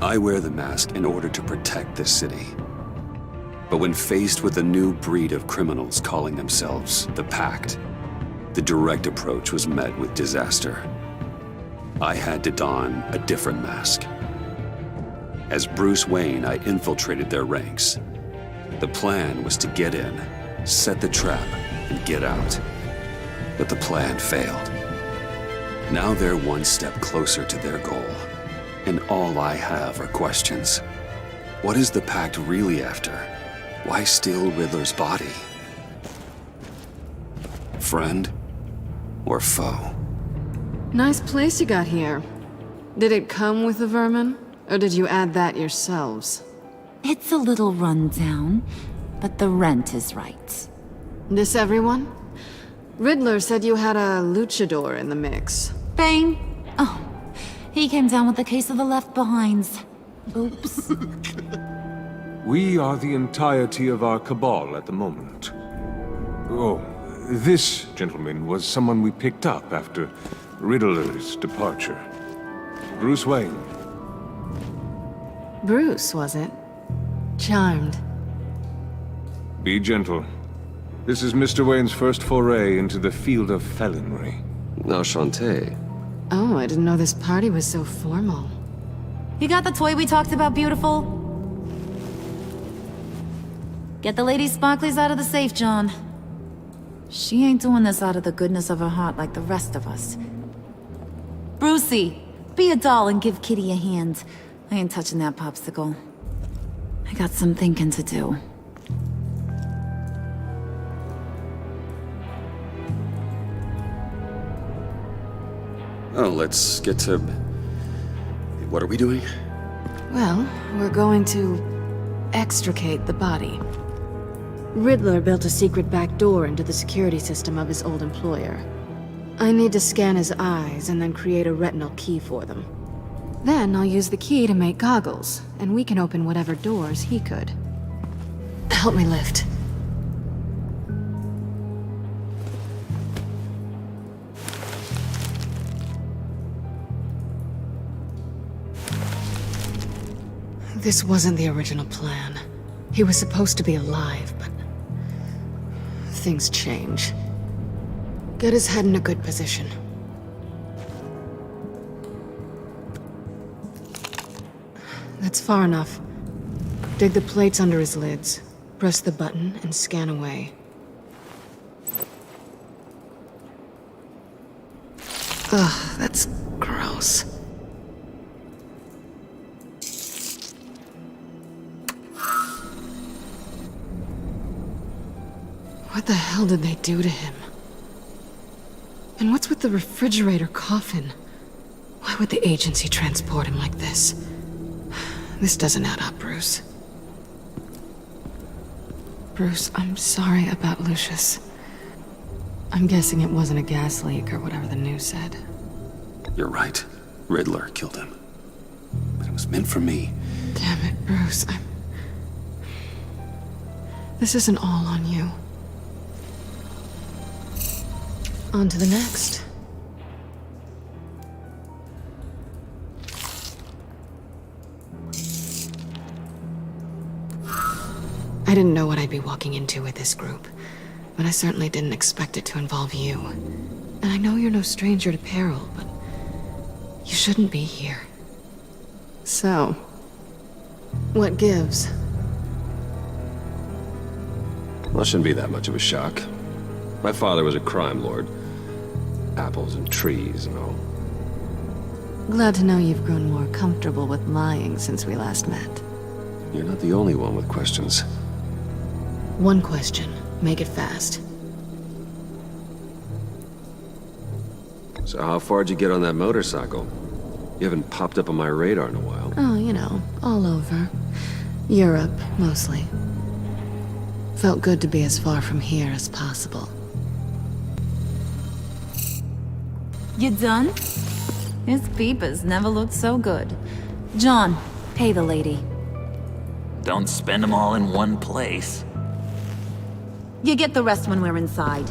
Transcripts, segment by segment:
I wear the mask in order to protect this city. But when faced with a new breed of criminals calling themselves the Pact, the direct approach was met with disaster. I had to don a different mask. As Bruce Wayne, I infiltrated their ranks. The plan was to get in, set the trap, and get out. But the plan failed. Now they're one step closer to their goal, and all I have are questions. What is the Pact really after? Why steal Riddler's body? Friend or foe? Nice place you got here. Did it come with the vermin, or did you add that yourselves? It's a little run down, but the rent is right. This everyone? Riddler said you had a luchador in the mix. Bane? Oh, he came down with a case of the left behinds. Oops. We are the entirety of our cabal at the moment. Oh, this gentleman was someone we picked up after Riddler's departure. Bruce Wayne. Bruce, was it? Charmed. Be gentle. This is Mr. Wayne's first foray into the field of felonry. Enchanté. Oh, I didn't know this party was so formal. You got the toy we talked about, beautiful? Get the lady sparklies out of the safe, John. She ain't doing this out of the goodness of her heart like the rest of us. Brucey, be a doll and give Kitty a hand. I ain't touching that popsicle. I got some thinking to do. Oh, let's get to... What are we doing? Well, we're going to extricate the body. Riddler built a secret back door into the security system of his old employer. I need to scan his eyes and then create a retinal key for them. Then I'll use the key to make goggles, and we can open whatever doors he could. Help me lift. This wasn't the original plan. He was supposed to be alive, but things change. Get his head in a good position. That's far enough. Dig the plates under his lids. Press the button and scan away. Ugh, that's gross. What the hell did they do to him? And what's with the refrigerator coffin? Why would the agency transport him like this? This doesn't add up, Bruce. Bruce, I'm sorry about Lucius. I'm guessing it wasn't a gas leak or whatever the news said. You're right. Riddler killed him. But it was meant for me. Damn it, Bruce. This isn't all on you. On to the next. I didn't know what I'd be walking into with this group, but I certainly didn't expect it to involve you. And I know you're no stranger to peril, but you shouldn't be here. So, what gives? Well, it shouldn't be that much of a shock. My father was a crime lord. Apples and trees and all. Glad to know you've grown more comfortable with lying since we last met. You're not the only one with questions. One question. Make it fast. So how far'd you get on that motorcycle? You haven't popped up on my radar in a while. Oh, you know, all over. Europe, mostly. Felt good to be as far from here as possible. You done? His peepers never looked so good. John, pay the lady. Don't spend them all in one place. You get the rest when we're inside.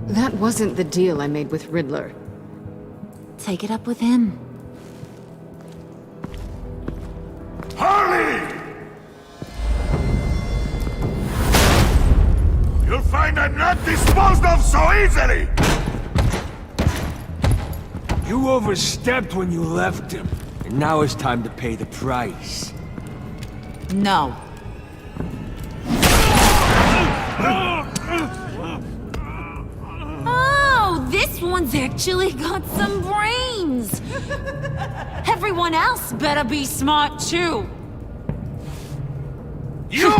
That wasn't the deal I made with Riddler. Take it up with him. kind are not disposed of so easily! You overstepped when you left him, and now it's time to pay the price. No. Oh, this one's actually got some brains. Everyone else better be smart too. You!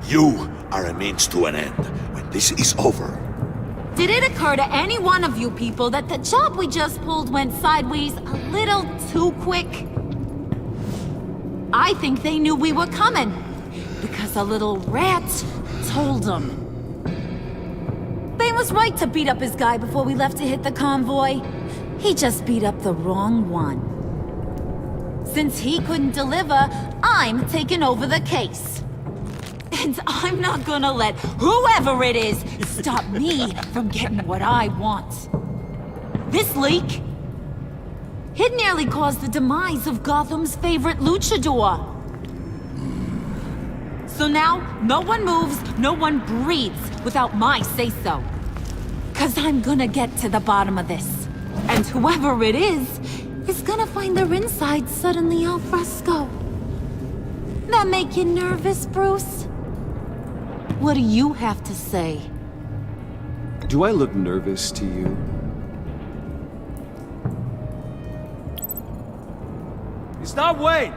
You are a means to an end. When this is over, Did it occur to any one of you people that the job we just pulled went sideways a little too quick? I think they knew we were coming, because a little rat told them. Bane was right to beat up his guy before we left to hit the convoy. He just beat up the wrong one. Since he couldn't deliver, I'm taking over the case. And I'm not gonna let whoever it is stop me from getting what I want. This leak, it nearly caused the demise of Gotham's favorite luchador. So now, no one moves, no one breathes without my say-so. 'Cause I'm gonna get to the bottom of this. And whoever it is gonna find their insides suddenly al fresco. That make you nervous, Bruce? What do you have to say? Do I look nervous to you? Stop Wayne!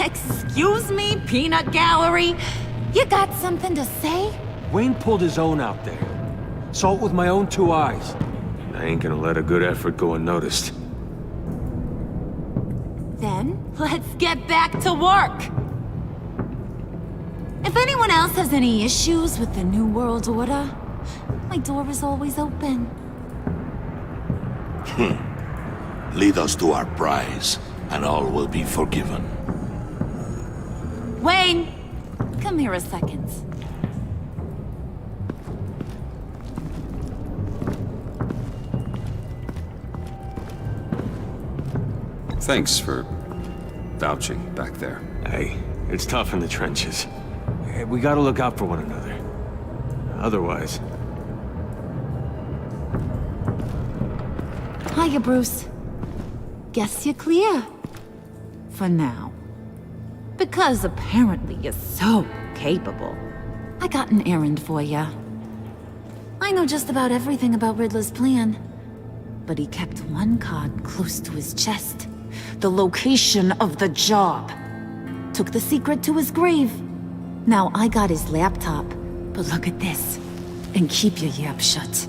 Excuse me, peanut gallery? You got something to say? Wayne pulled his own out there. Saw it with my own 2 eyes. I ain't gonna let a good effort go unnoticed. Then, let's get back to work. If anyone else has any issues with the New World Order, my door is always open. lead us to our prize, and all will be forgiven. Wayne, come here a second. Thanks for vouching back there. Hey, it's tough in the trenches. Hey, we gotta look out for one another. Otherwise... Hiya, Bruce. Guess you're clear. For now. Because apparently you're so capable. I got an errand for ya. I know just about everything about Riddler's plan. But he kept one card close to his chest. The location of the job. Took the secret to his grave. Now I got his laptop. But look at this. And keep your yap shut.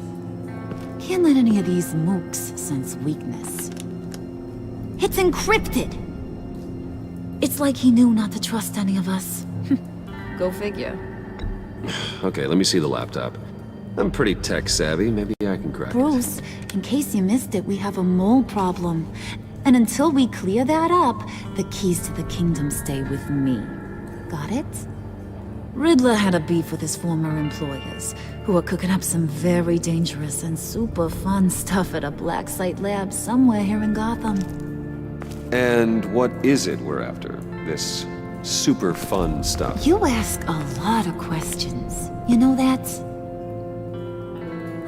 Can't let any of these mooks sense weakness. It's encrypted! It's like he knew not to trust any of us. Go figure. Okay, let me see the laptop. I'm pretty tech savvy, maybe I can crack it. Bruce, in case you missed it, we have a mole problem. And until we clear that up, the keys to the kingdom stay with me. Got it? Riddler had a beef with his former employers, who were cooking up some very dangerous and super fun stuff at a black site lab somewhere here in Gotham. And what is it we're after? This super fun stuff? You ask a lot of questions. You know that?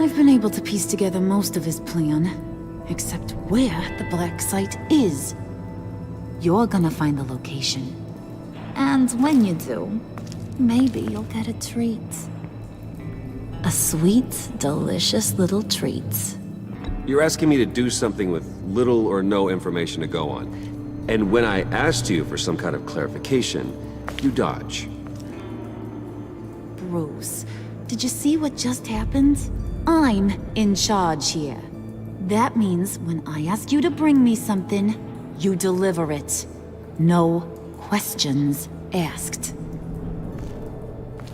I've been able to piece together most of his plan, except where the black site is. You're gonna find the location. And when you do, maybe you'll get a treat. A sweet, delicious little treat. You're asking me to do something with little or no information to go on. And when I asked you for some kind of clarification, you dodge. Bruce, did you see what just happened? I'm in charge here. That means when I ask you to bring me something, you deliver it. No questions asked.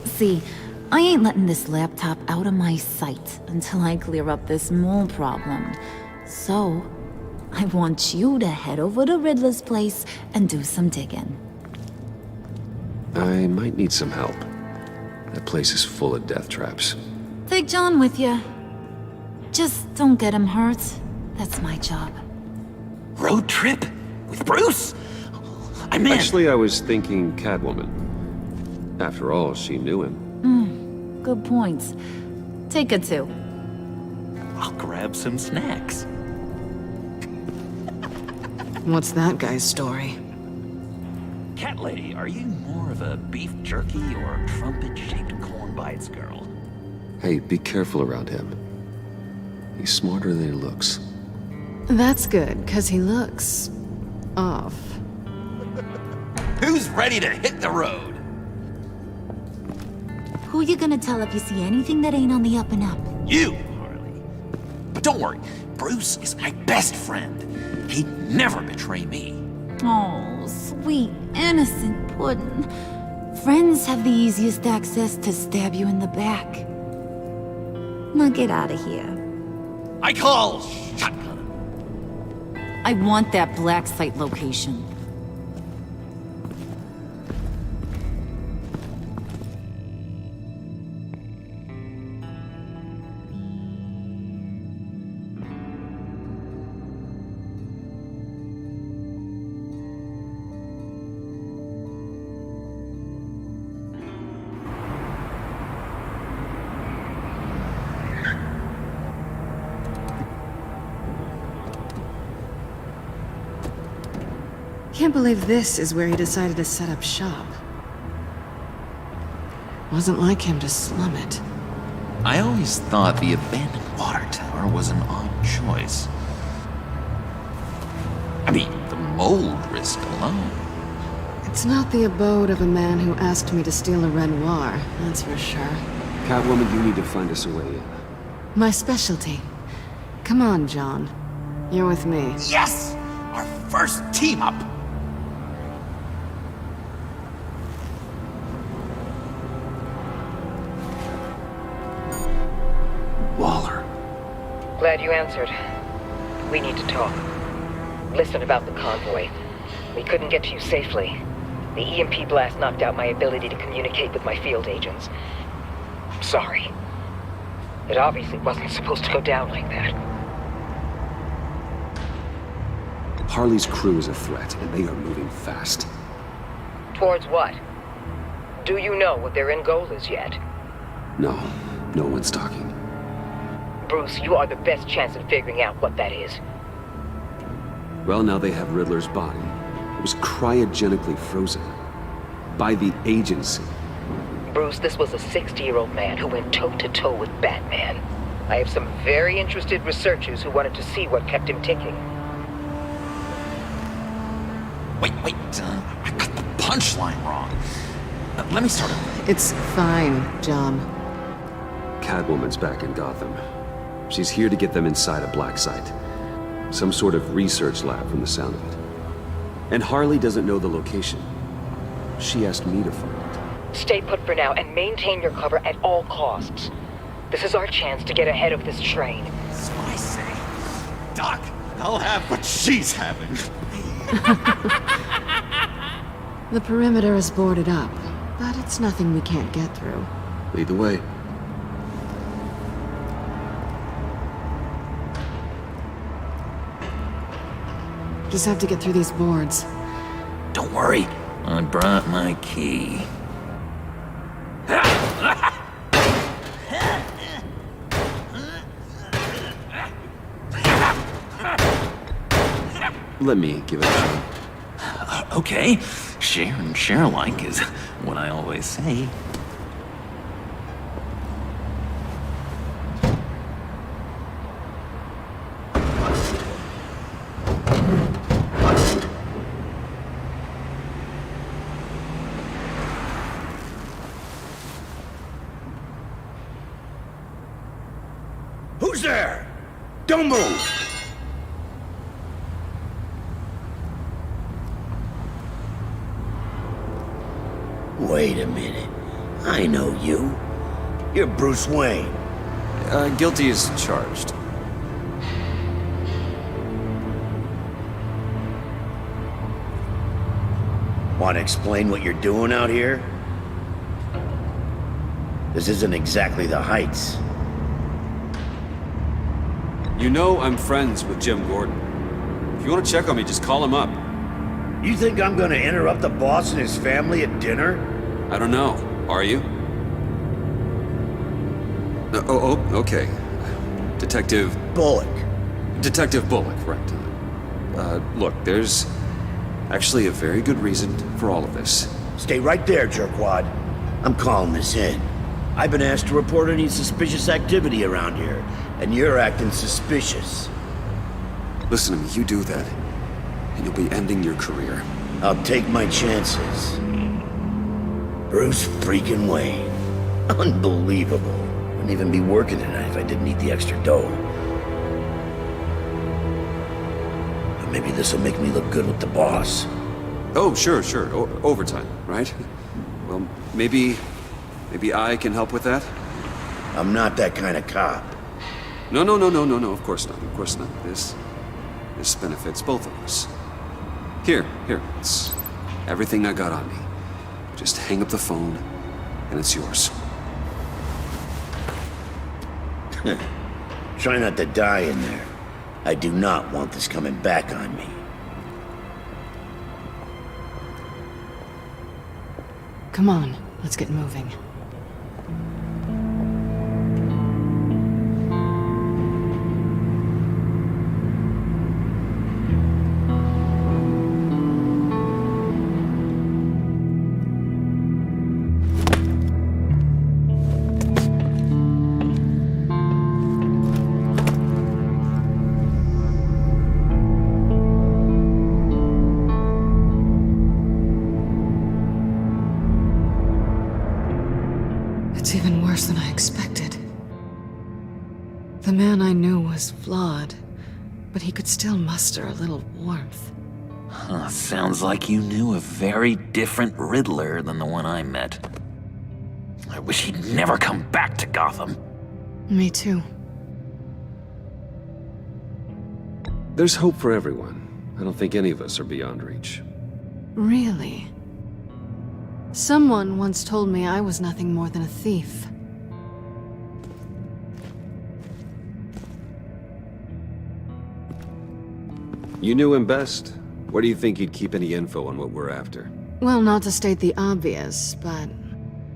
See, I ain't letting this laptop out of my sight until I clear up this mole problem. So, I want you to head over to Riddler's place and do some digging. I might need some help. That place is full of death traps. Take John with you. Just don't get him hurt. That's my job. Road trip? With Bruce? I'm in. Actually, I was thinking Catwoman. After all, she knew him. Good points. Take it too. I'll grab some snacks. What's that guy's story? Cat lady, are you more of a beef jerky or trumpet-shaped corn bites girl? Hey, be careful around him. He's smarter than he looks. That's good, because he looks... off. Who's ready to hit the road? Who you gonna tell if you see anything that ain't on the up and up? You, Harley. But don't worry, Bruce is my best friend. He'd never betray me. Oh, sweet, innocent puddin'. Friends have the easiest access to stab you in the back. Now get out of here. I call shotgun. I want that black site location. Can't believe this is where he decided to set up shop. Wasn't like him to slum it. I always thought the abandoned water tower was an odd choice. I mean, the mold risk alone. It's not the abode of a man who asked me to steal a Renoir, that's for sure. Catwoman, you need to find us a way in. My specialty. Come on, John. You're with me. Yes! Our first team up! Waller. Glad you answered. We need to talk. Listen about the convoy. We couldn't get to you safely. The EMP blast knocked out my ability to communicate with my field agents. I'm sorry. It obviously wasn't supposed to go down like that. Harley's crew is a threat, and they are moving fast. Towards what? Do you know what their end goal is yet? No, no one's talking. Bruce, you are the best chance at figuring out what that is. Well, now they have Riddler's body. It was cryogenically frozen. By the agency. Bruce, this was a 60-year-old man who went toe-to-toe with Batman. I have some very interested researchers who wanted to see what kept him ticking. Wait, I got the punchline wrong. Let me start over. It's fine, John. Catwoman's back in Gotham. She's here to get them inside a black site. Some sort of research lab from the sound of it. And Harley doesn't know the location. She asked me to find it. Stay put for now and maintain your cover at all costs. This is our chance to get ahead of this train. That's what I say. Doc, I'll have what she's having. The perimeter is boarded up, but it's nothing we can't get through. Lead the way. Just have to get through these boards. Don't worry, I brought my key. Let me give it a shot. Okay, share and share alike is what I always say. Who's there? Don't move! Wait a minute. I know you. You're Bruce Wayne. Guilty as charged. Want to explain what you're doing out here? This isn't exactly the Heights. You know I'm friends with Jim Gordon. If you want to check on me, just call him up. You think I'm gonna interrupt the boss and his family at dinner? I don't know. Are you? Okay. Detective Bullock. Right. Look, there's actually a very good reason for all of this. Stay right there, jerkwad. I'm calling this in. I've been asked to report any suspicious activity around here, and you're acting suspicious. Listen to me, you do that, and you'll be ending your career. I'll take my chances. Bruce freaking Wayne. Unbelievable. Wouldn't even be working tonight if I didn't need the extra dough. But maybe this'll make me look good with the boss. Oh, sure. Overtime, right? Well, maybe I can help with that? I'm not that kind of cop. No, of course not. This benefits both of us. Here, it's everything I got on me. Just hang up the phone, and it's yours. Try not to die in there. I do not want this coming back on me. Come on, let's get moving. It's even worse than I expected. The man I knew was flawed, but he could still muster a little warmth. Sounds like you knew a very different Riddler than the one I met. I wish he'd never come back to Gotham. Me too. There's hope for everyone. I don't think any of us are beyond reach. Really? Someone once told me I was nothing more than a thief. You knew him best. Where do you think he'd keep any info on what we're after? Well, not to state the obvious, but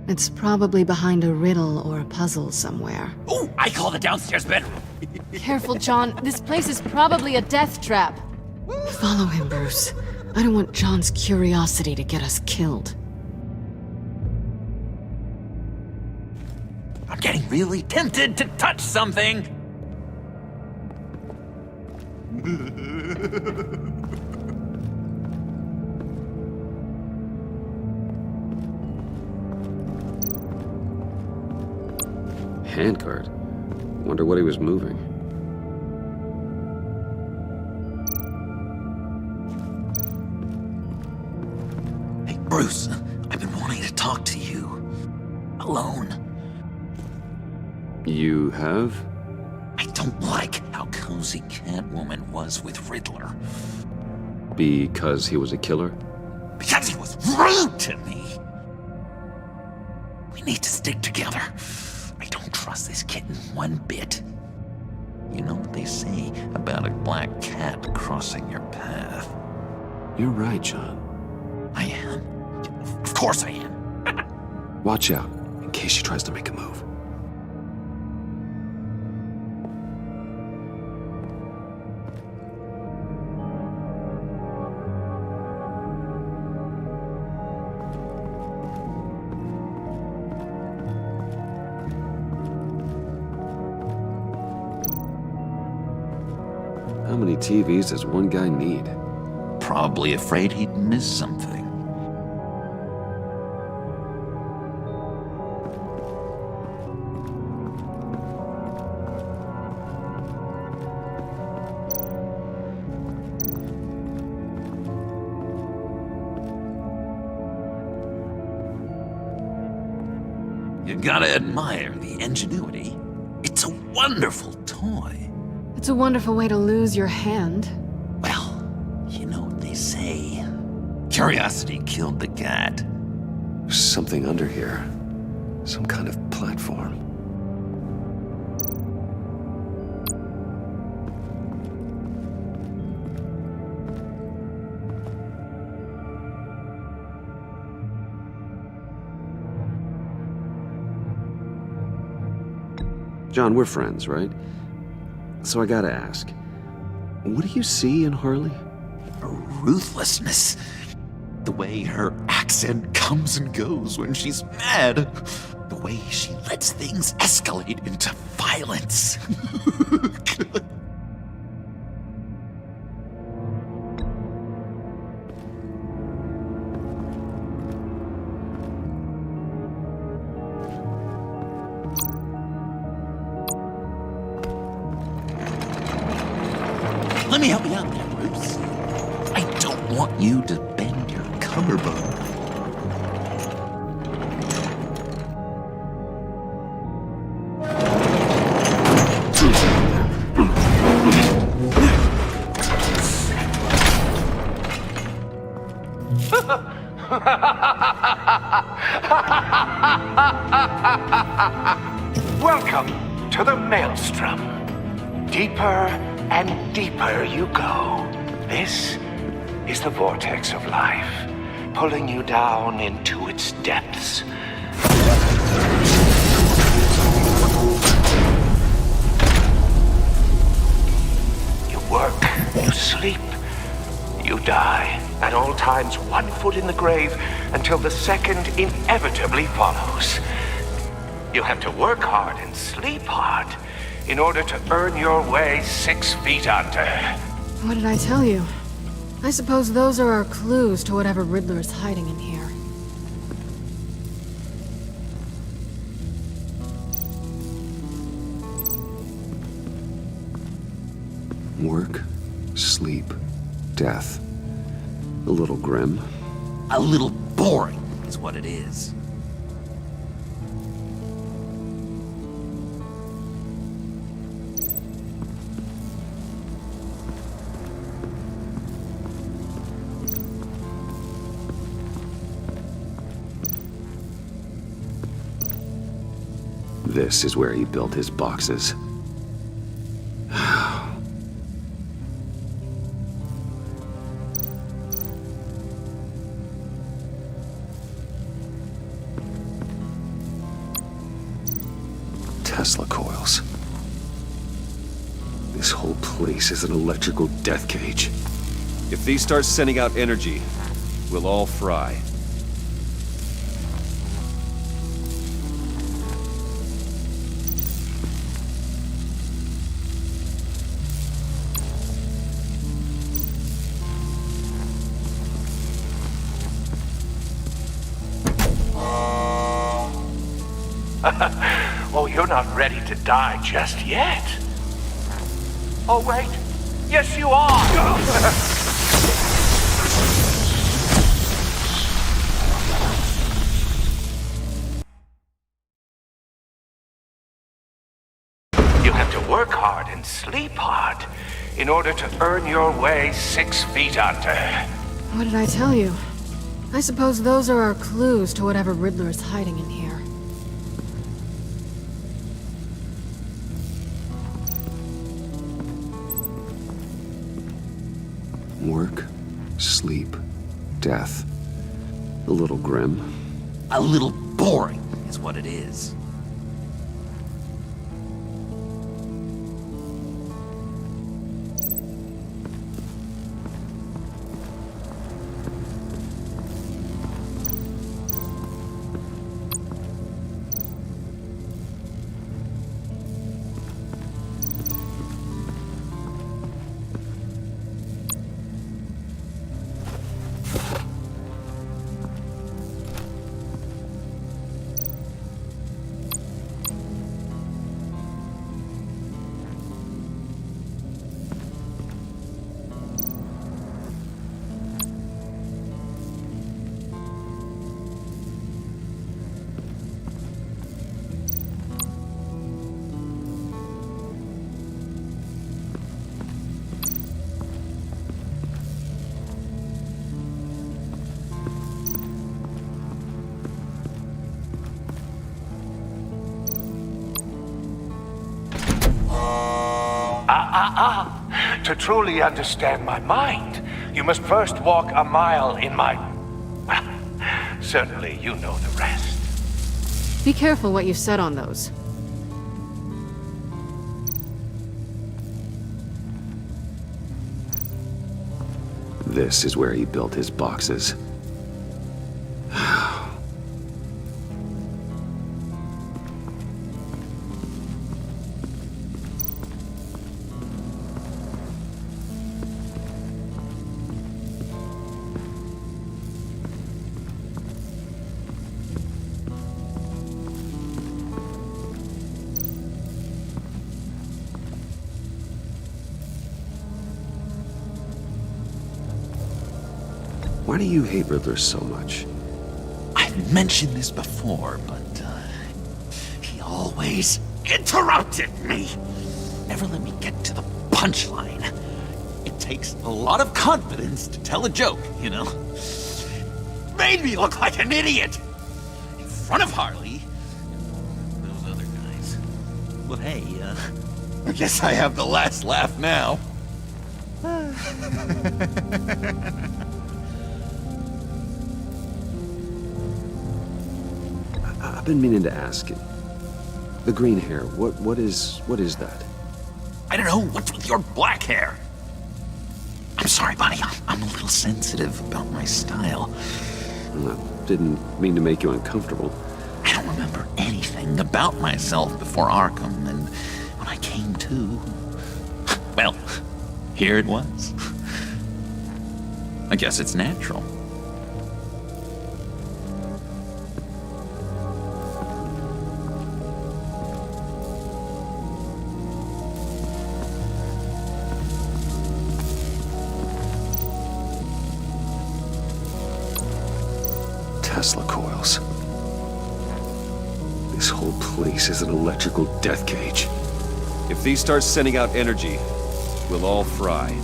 it's probably behind a riddle or a puzzle somewhere. Oh, I call the downstairs bedroom. Careful, John. This place is probably a death trap. Follow him, Bruce. I don't want John's curiosity to get us killed. I'm getting really tempted to touch something. Handcart. Wonder what he was moving. Hey, Bruce, I've been wanting to talk to you. Alone. You have? I don't like how cozy Catwoman was with Riddler. Because he was a killer? Because he was rude to me! We need to stick together. I don't trust this kitten one bit. You know what they say about a black cat crossing your path? You're right, John. I am. Of course I am. Watch out, in case she tries to make a move. How many TVs does one guy need? Probably afraid he'd miss something. You gotta admire the ingenuity. It's a wonderful toy. It's a wonderful way to lose your hand. Well, you know what they say. Curiosity killed the cat. There's something under here. Some kind of platform. John, we're friends, right? So I gotta ask, what do you see in Harley? Her ruthlessness. The way her accent comes and goes when she's mad. The way she lets things escalate into violence. Let me help you out there, Bruce. I don't want you to bend your collarbone. Welcome to the Maelstrom. Deeper and deeper you go. This is the vortex of life, pulling you down into its depths. You work, you sleep, you die. At all times, 1 foot in the grave until the second inevitably follows. You have to work hard and sleep hard in order to earn your way 6 feet under. What did I tell you? I suppose those are our clues to whatever Riddler is hiding in here. Work, sleep, death. A little grim. A little boring is what it is. This is where he built his boxes. Tesla coils. This whole place is an electrical death cage. If these start sending out energy, we'll all fry. Oh, you're not ready to die just yet. Oh, wait. Yes, you are. You have to work hard and sleep hard in order to earn your way 6 feet under. What did I tell you? I suppose those are our clues to whatever Riddler is hiding in here. Work, sleep, death. A little grim. A little boring is what it is. To truly understand my mind, you must first walk a mile in my... Well, certainly you know the rest. Be careful what you said on those. This is where he built his boxes. Why do you hate Riddler so much? I've mentioned this before, but he always interrupted me. Never let me get to the punchline. It takes a lot of confidence to tell a joke, you know? Made me look like an idiot in front of Harley and those other guys. Well, hey, I guess I have the last laugh now. I've been meaning to ask you. The green hair, what is that? I don't know, what's with your black hair? I'm sorry, buddy, I'm a little sensitive about my style. I didn't mean to make you uncomfortable. I don't remember anything about myself before Arkham, and when I came to, well, here it was. I guess it's natural. Tesla coils. This whole place is an electrical death cage. If these start sending out energy, we'll all fry.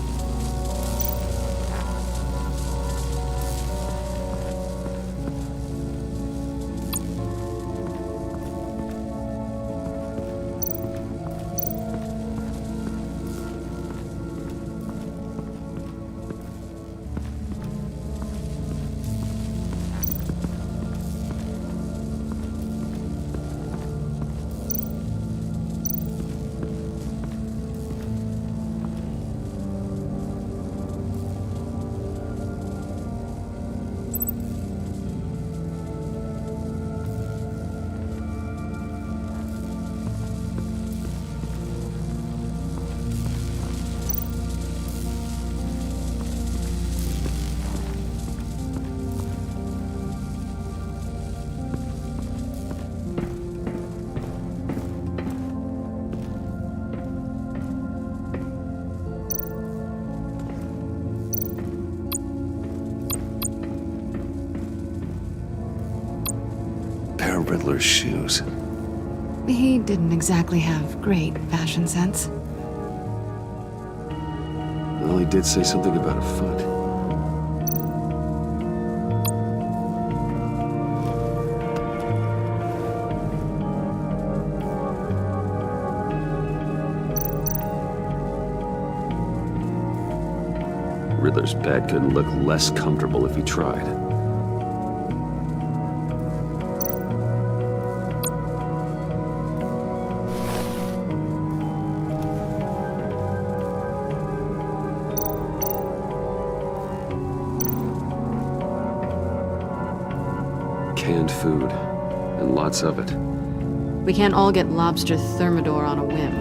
Riddler's shoes. He didn't exactly have great fashion sense. Well, he did say something about a foot. Riddler's bed couldn't look less comfortable if he tried. Canned food, and lots of it. We can't all get lobster thermidor on a whim.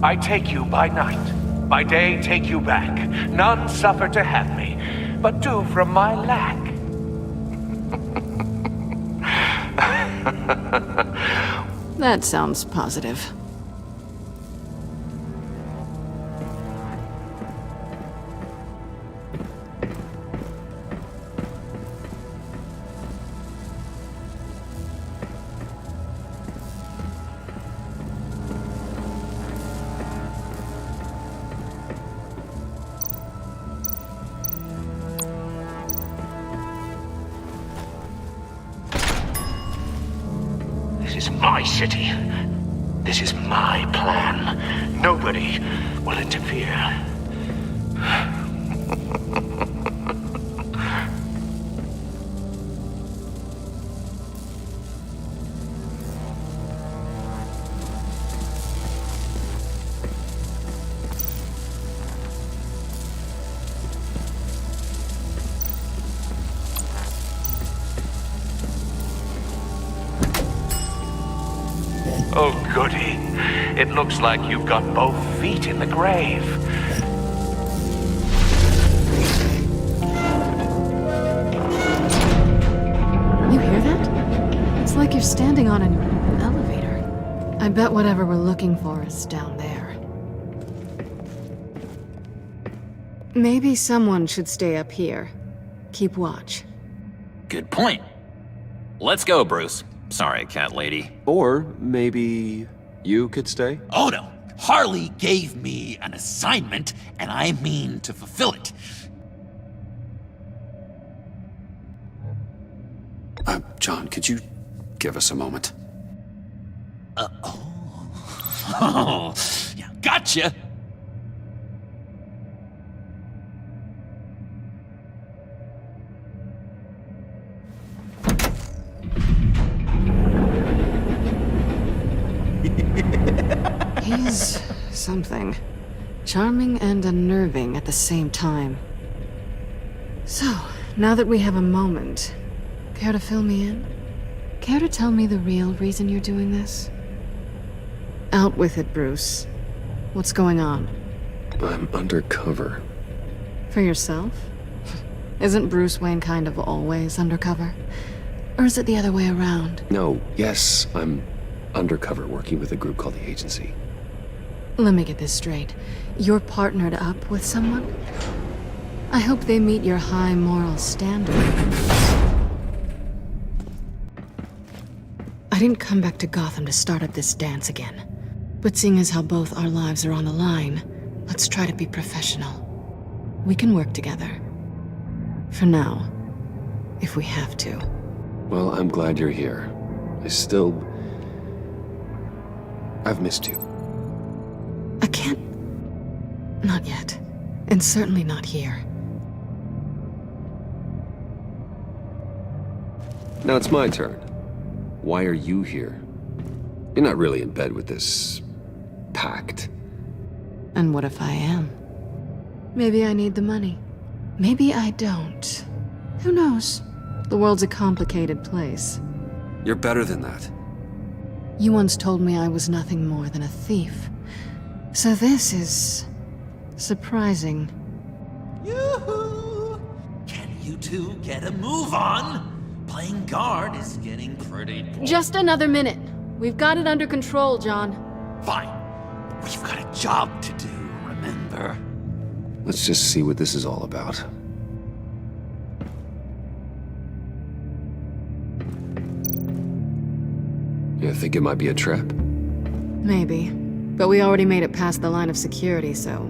I take you by night, by day take you back. None suffer to have me, but do from my lack. That sounds positive. This is my city. This is my plan. Nobody will interfere. It looks like you've got both feet in the grave. You hear that? It's like you're standing on an elevator. I bet whatever we're looking for is down there. Maybe someone should stay up here. Keep watch. Good point. Let's go, Bruce. Sorry, cat lady. Or maybe you could stay? Oh no. Harley gave me an assignment, and I mean to fulfill it. John, could you give us a moment? Oh, yeah, gotcha. He's something. Charming and unnerving at the same time. So, now that we have a moment, care to fill me in? Care to tell me the real reason you're doing this? Out with it, Bruce. What's going on? I'm undercover. For yourself? Isn't Bruce Wayne kind of always undercover? Or is it the other way around? No, yes, I'm undercover working with a group called the Agency. Let me get this straight. You're partnered up with someone? I hope they meet your high moral standard. I didn't come back to Gotham to start up this dance again. But seeing as how both our lives are on the line, let's try to be professional. We can work together. For now. If we have to. Well, I'm glad you're here. I've missed you. I can't... Not yet. And certainly not here. Now it's my turn. Why are you here? You're not really in bed with this... pact. And what if I am? Maybe I need the money. Maybe I don't. Who knows? The world's a complicated place. You're better than that. You once told me I was nothing more than a thief. So this is... surprising. Yoo-hoo! Can you two get a move on? Playing guard is getting pretty boring. Just another minute. We've got it under control, John. Fine. We've got a job to do, remember? Let's just see what this is all about. You think it might be a trap? Maybe. But we already made it past the line of security, so...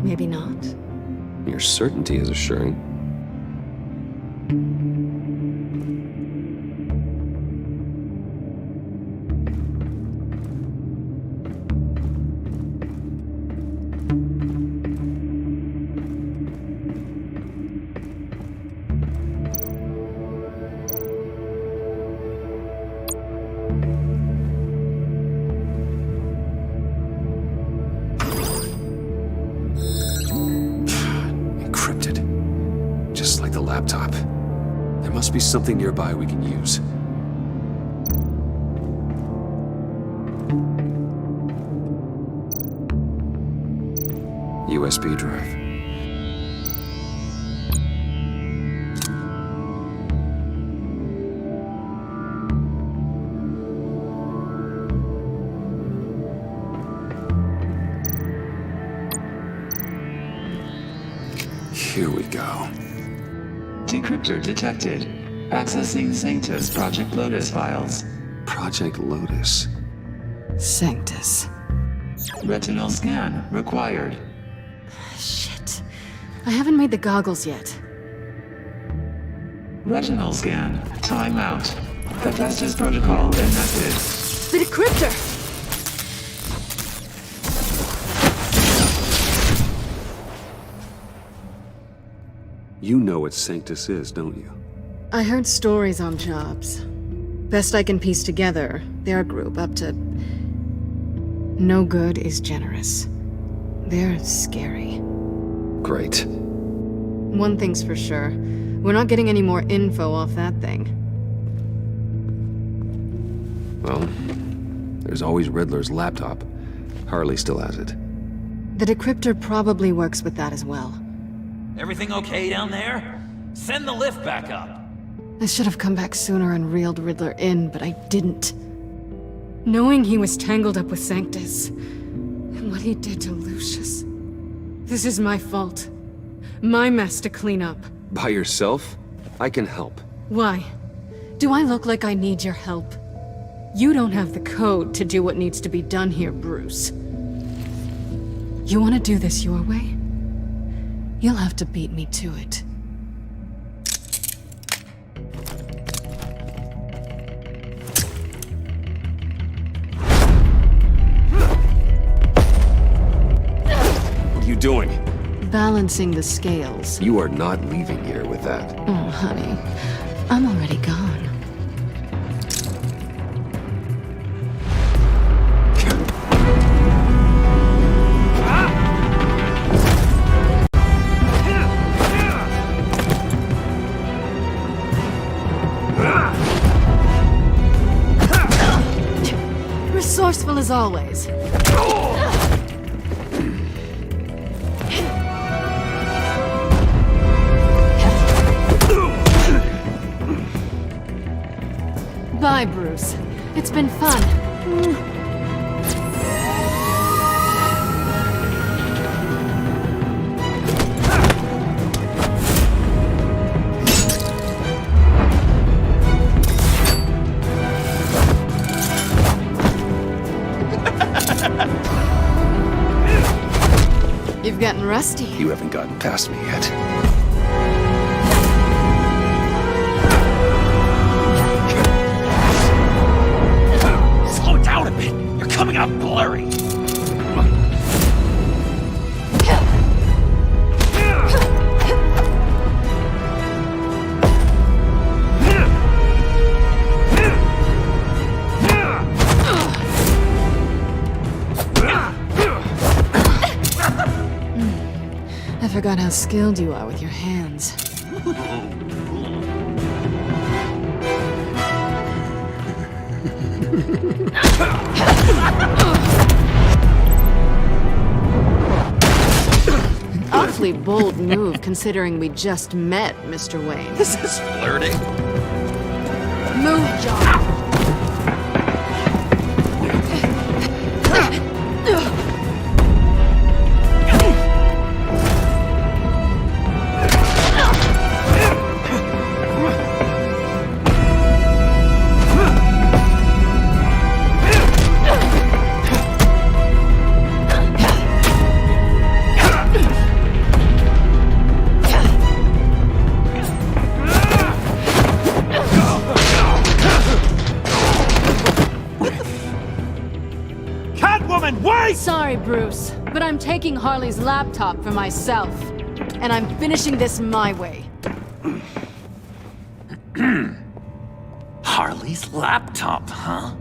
maybe not. Your certainty is assuring. Laptop. There must be something nearby we can use. USB drive. Here we go. Decryptor detected. Accessing Sanctus Project Lotus files. Project Lotus? Sanctus. Retinal scan required. Shit. I haven't made the goggles yet. Retinal scan. Timeout. Hephaestus protocol enacted. The decryptor! You know what Sanctus is, don't you? I heard stories on jobs. Best I can piece together, they're a group up to... no good is generous. They're scary. Great. One thing's for sure. We're not getting any more info off that thing. Well, There's always Riddler's laptop. Harley still has it. The decryptor probably works with that as well. Everything okay down there? Send the lift back up. I should have come back sooner and reeled Riddler in, but I didn't. Knowing he was tangled up with Sanctus, and what he did to Lucius. This is my fault. My mess to clean up. By yourself? I can help. Why? Do I look like I need your help? You don't have the code to do what needs to be done here, Bruce. You want to do this your way? You'll have to beat me to it. What are you doing? Balancing the scales. You are not leaving here with that. Oh, honey. I'm already gone. Resourceful as always. Bye, Bruce. It's been fun. You've gotten rusty. You haven't gotten past me yet. Slow down a bit. You're coming out blurry. I forgot how skilled you are with your hands. Awfully bold move, considering we just met, Mr. Wayne. This is flirting. Move, John! Sorry, Bruce, but I'm taking Harley's laptop for myself. And I'm finishing this my way. Harley's laptop, huh?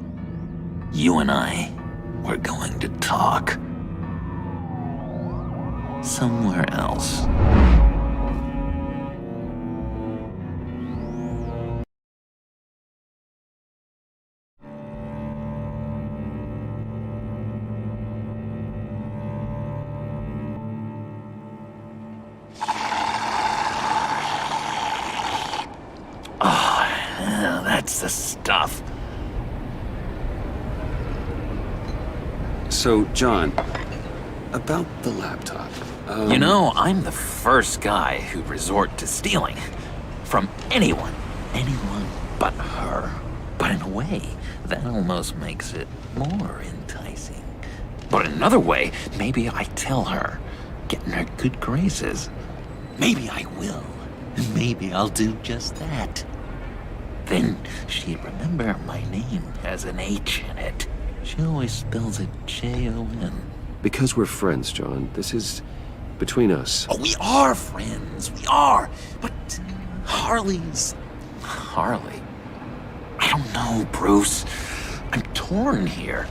You and I, we're going to talk. Somewhere else. That's the stuff. So, John, about the laptop. You know, I'm the first guy who'd resort to stealing. From anyone. Anyone but her. But in a way, that almost makes it more enticing. But in another way, maybe I tell her, get in her good graces. Maybe I will. And maybe I'll do just that. Then she'd remember my name has an H in it. She always spells it J-O-N. Because we're friends, John. This is between us. Oh, we are friends. We are. But Harley's... Harley? I don't know, Bruce. I'm torn here.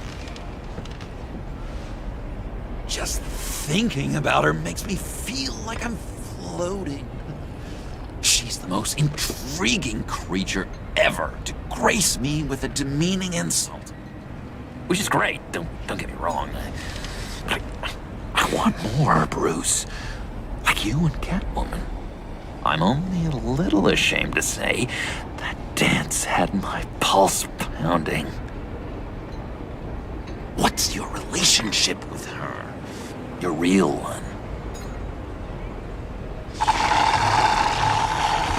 Just thinking about her makes me feel like I'm floating. She's the most intriguing creature ever to grace me with a demeaning insult. which is great. Don't get me wrong. But I want more, Bruce. Like you and Catwoman. I'm only a little ashamed to say that dance had my pulse pounding. What's your relationship with her? Your real one?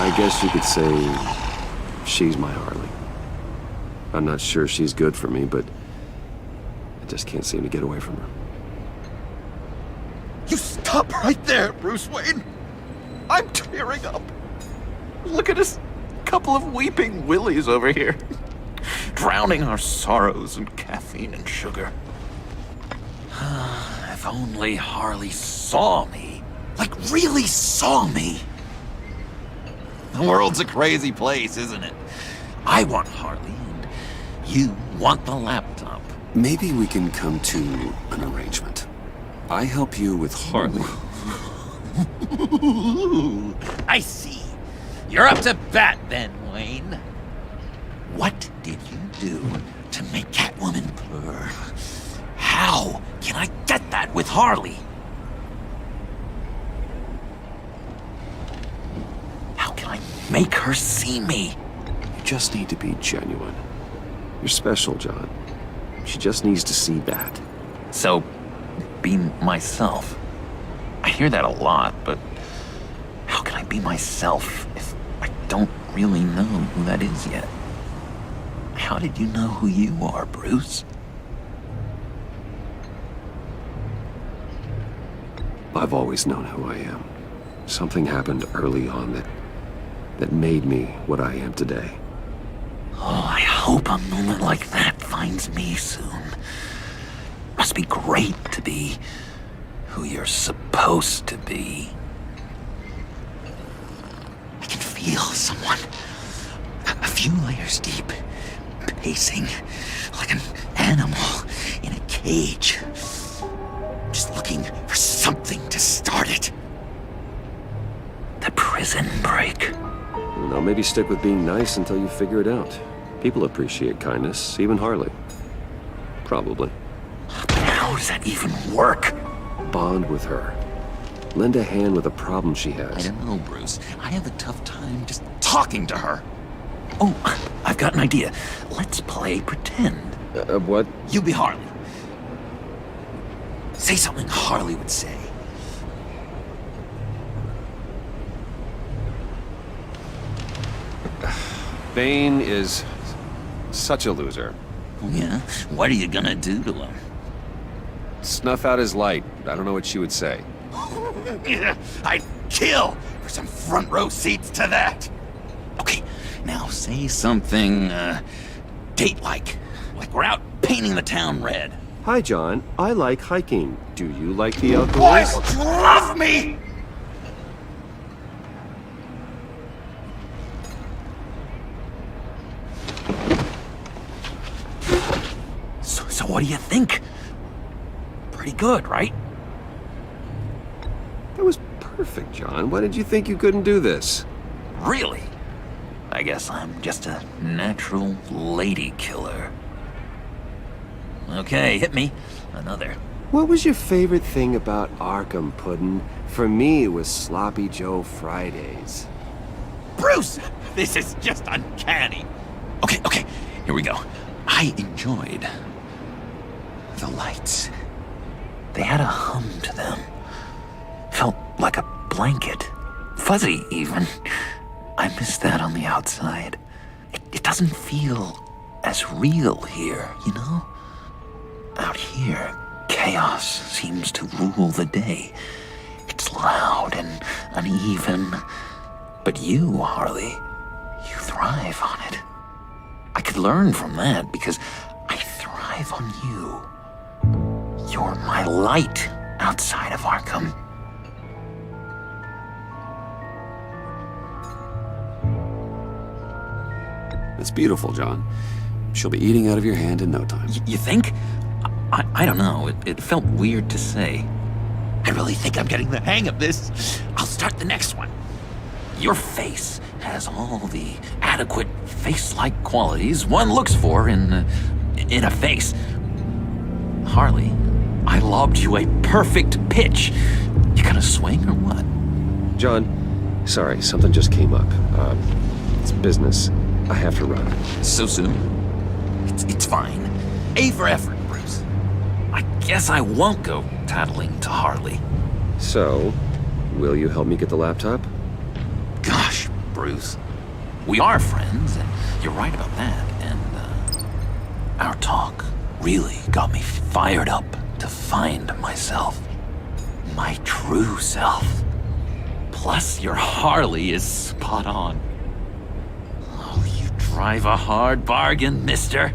I guess you could say she's my Harley. I'm not sure she's good for me, but I just can't seem to get away from her. You stop right there, Bruce Wayne. I'm tearing up. Look at us, couple of weeping willies over here, drowning our sorrows in caffeine and sugar. If only Harley saw me. Like, really saw me. The world's a crazy place, isn't it? I want Harley, and you want the laptop. Maybe we can come to an arrangement. I help you with Harley. I see. You're up to bat then, Wayne. What did you do to make Catwoman purr? How can I get that with Harley? How can I make her see me? You just need to be genuine. You're special, John. She just needs to see that. So, be myself. I hear that a lot, but how can I be myself if I don't really know who that is yet? How did you know who you are, Bruce? I've always known who I am. Something happened early on that made me what I am today. Oh, I hope a moment like that finds me soon. Must be great to be who you're supposed to be. I can feel someone a few layers deep, pacing like an animal in a cage, just looking for something to start it. The prison break. Now maybe stick with being nice until you figure it out. People appreciate kindness, even Harley. Probably. How does that even work? Bond with her. Lend a hand with a problem she has. I don't know, Bruce. I have a tough time just talking to her. Oh, I've got an idea. Let's play pretend. What? You be Harley. Say something Harley would say. Bane is such a loser. Yeah? What are you gonna do to him? Snuff out his light. I don't know what she would say. I'd kill for some front row seats to that. Okay, now say something, date-like. Like we're out painting the town red. Hi, John. I like hiking. Do you like the outdoors? Boys love me! So what do you think? Pretty good, right? That was perfect, John. Why did you think you couldn't do this? Really? I guess I'm just a natural lady killer. Okay, hit me. Another. What was your favorite thing about Arkham, Puddin'? For me, it was Sloppy Joe Fridays. Bruce! This is just uncanny. Okay, here we go. I enjoyed the lights. They had a hum to them. Felt like a blanket. Fuzzy, even. I miss that on the outside. It doesn't feel as real here, you know? Out here, chaos seems to rule the day. It's loud and uneven. But you, Harley, you thrive on it. I could learn from that because I thrive on you. You're my light outside of Arkham. It's beautiful, John. She'll be eating out of your hand in no time. You think? I don't know. It felt weird to say. I really think I'm getting the hang of this. I'll start the next one. Your face has all the adequate face-like qualities one looks for in a face. Harley, I lobbed you a perfect pitch. You gonna swing or what? John, sorry, something just came up. It's business. I have to run. So soon? It's fine. A for effort, Bruce. I guess I won't go tattling to Harley. So, will you help me get the laptop? Gosh, Bruce. We are friends, and you're right about that. And, our talk really got me fired up to find myself. My true self. Plus, your Harley is spot on. Oh, you drive a hard bargain, mister.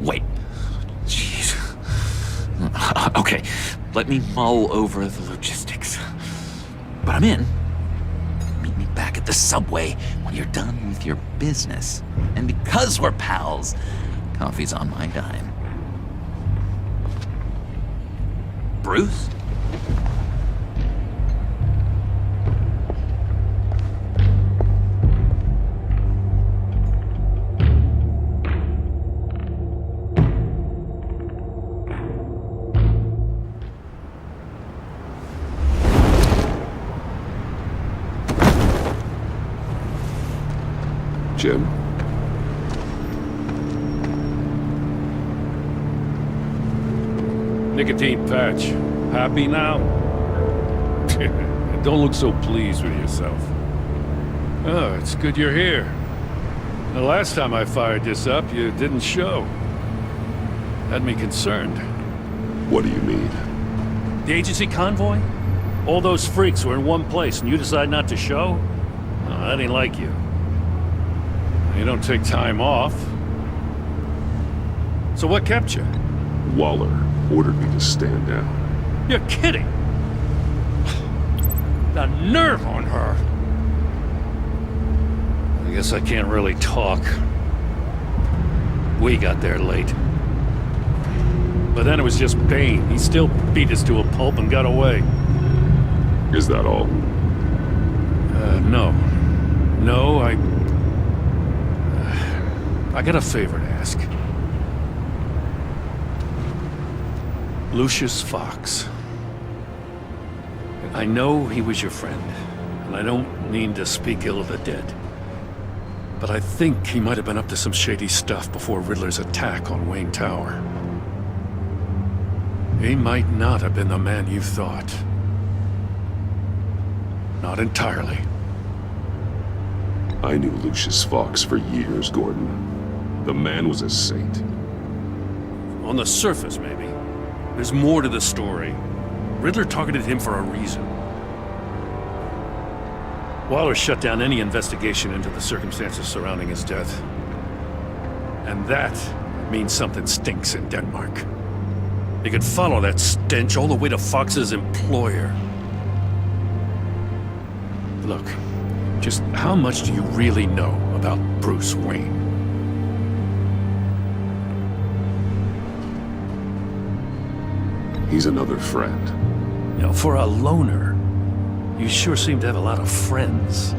Wait. Jeez. Okay, let me mull over the logistics. But I'm in. Meet me back at the subway when you're done with your business. And because we're pals, coffee's on my dime. Bruce? Jim? Nicotine patch. Happy now? Don't look so pleased with yourself. Oh, it's good you're here. The last time I fired this up, you didn't show. Had me concerned. What do you mean? The agency convoy? All those freaks were in one place and you decide not to show? Oh, that ain't like you. You don't take time off. So what kept you? Waller ordered me to stand down. You're kidding! The nerve on her! I guess I can't really talk. We got there late. But then it was just Bane. He still beat us to a pulp and got away. Is that all? No. No, I got a favor to ask. Lucius Fox. I know he was your friend, and I don't mean to speak ill of the dead. But I think he might have been up to some shady stuff before Riddler's attack on Wayne Tower. He might not have been the man you thought. Not entirely. I knew Lucius Fox for years, Gordon. The man was a saint. On the surface, maybe. There's more to the story. Riddler targeted him for a reason. Waller shut down any investigation into the circumstances surrounding his death. And that means something stinks in Denmark. You could follow that stench all the way to Fox's employer. Look, just how much do you really know about Bruce Wayne? He's another friend. You know, for a loner, you sure seem to have a lot of friends.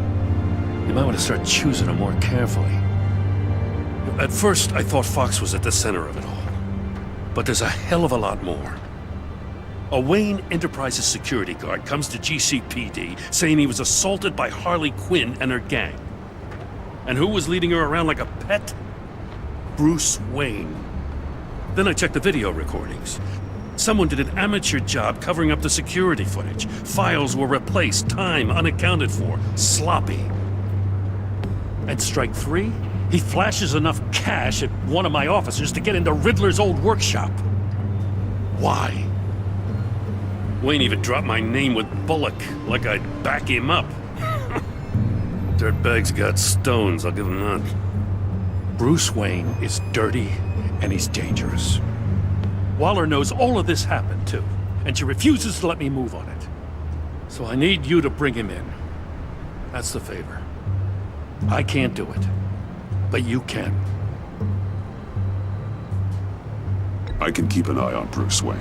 You might want to start choosing them more carefully. At first, I thought Fox was at the center of it all. But there's a hell of a lot more. A Wayne Enterprises security guard comes to GCPD saying he was assaulted by Harley Quinn and her gang. And who was leading her around like a pet? Bruce Wayne. Then I checked the video recordings. Someone did an amateur job covering up the security footage. Files were replaced, time unaccounted for, sloppy. And strike three? He flashes enough cash at one of my officers to get into Riddler's old workshop. Why? Wayne even dropped my name with Bullock, like I'd back him up. Dirtbag's got stones, I'll give him that. Bruce Wayne is dirty, and he's dangerous. Waller knows all of this happened, too, and she refuses to let me move on it. So I need you to bring him in. That's the favor. I can't do it, but you can. I can keep an eye on Bruce Wayne.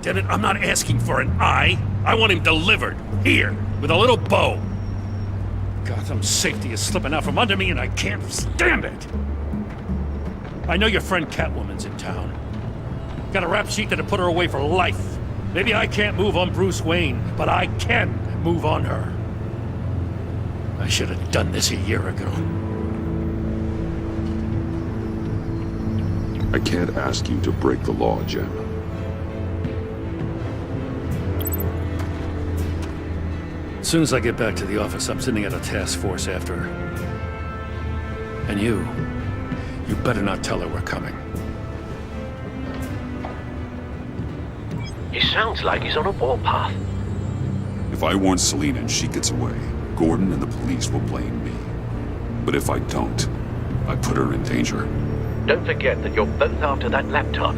Damn it, I'm not asking for an eye. I want him delivered, here, with a little bow. Gotham's safety is slipping out from under me and I can't stand it. I know your friend Catwoman's in town. Got a rap sheet that'll put her away for life. Maybe I can't move on Bruce Wayne, but I can move on her. I should have done this a year ago. I can't ask you to break the law, Jen. As soon as I get back to the office, I'm sending out a task force after her. And you better not tell her we're coming. He sounds like he's on a warpath. If I warn Selina and she gets away, Gordon and the police will blame me. But if I don't, I put her in danger. Don't forget that you're both after that laptop.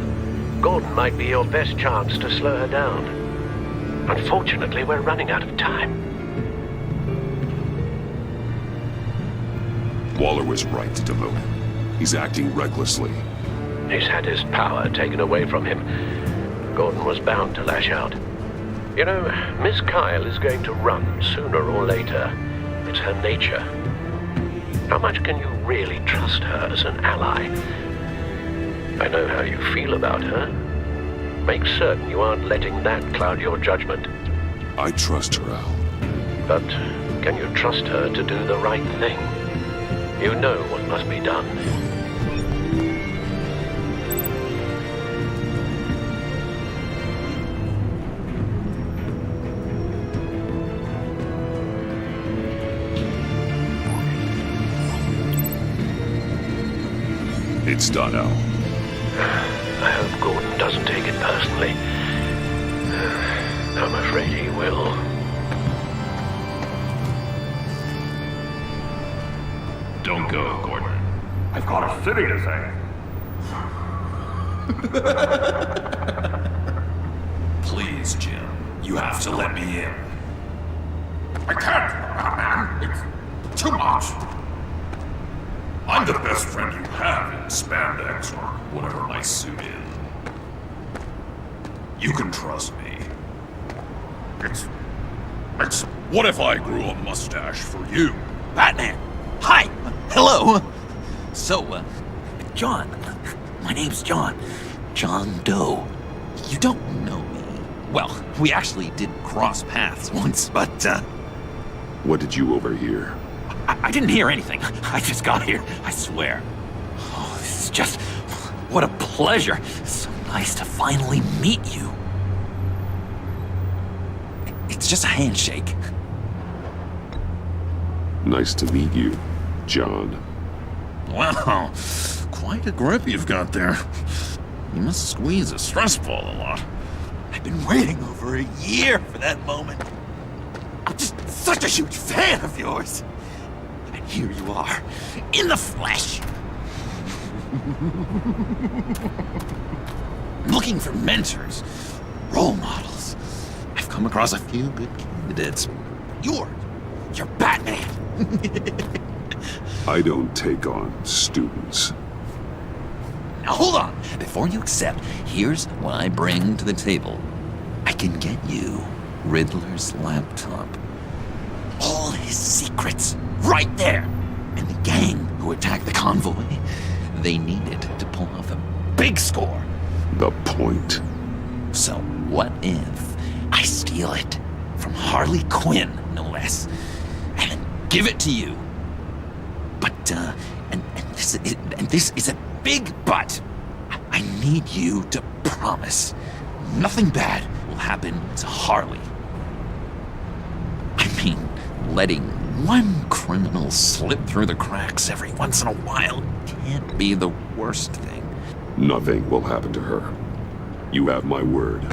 Gordon might be your best chance to slow her down. Unfortunately, we're running out of time. Waller was right to demote him. He's acting recklessly. He's had his power taken away from him. Gordon was bound to lash out. You know, Miss Kyle is going to run sooner or later. It's her nature. How much can you really trust her as an ally? I know how you feel about her. Make certain you aren't letting that cloud your judgment. I trust her, Al. But can you trust her to do the right thing? You know what must be done. It's done, Al. I hope Gordon doesn't take it personally. I'm afraid he will. Don't go, Gordon. I've got a city to save. Please, Jim. You have to let me in. I can't, man. It's too much. I'm the best friend you have in spandex or whatever my suit is. You can trust me. It's... What if I grew a mustache for you? Batman! Hi! Hello! So, John. My name's John. John Doe. You don't know me. Well, we actually did cross paths once, but, What did you overhear? I didn't hear anything. I just got here, I swear. Oh, this is just... What a pleasure. So nice to finally meet you. It's just a handshake. Nice to meet you, John. Wow, quite a grip you've got there. You must squeeze a stress ball a lot. I've been waiting over a year for that moment. I'm just such a huge fan of yours. And here you are, in the flesh. Looking for mentors, role models. I've come across a few good candidates. You're Batman. I don't take on students. Now hold on. Before you accept, here's what I bring to the table. I can get you Riddler's laptop. All his secrets, right there. And the gang who attacked the convoy, they needed to pull off a big score. The point? So what if I steal it from Harley Quinn, no less, and then give it to you? But, and this is a big but. I need you to promise nothing bad will happen to Harley. I mean, letting one criminal slip through the cracks every once in a while can't be the worst thing. Nothing will happen to her. You have my word.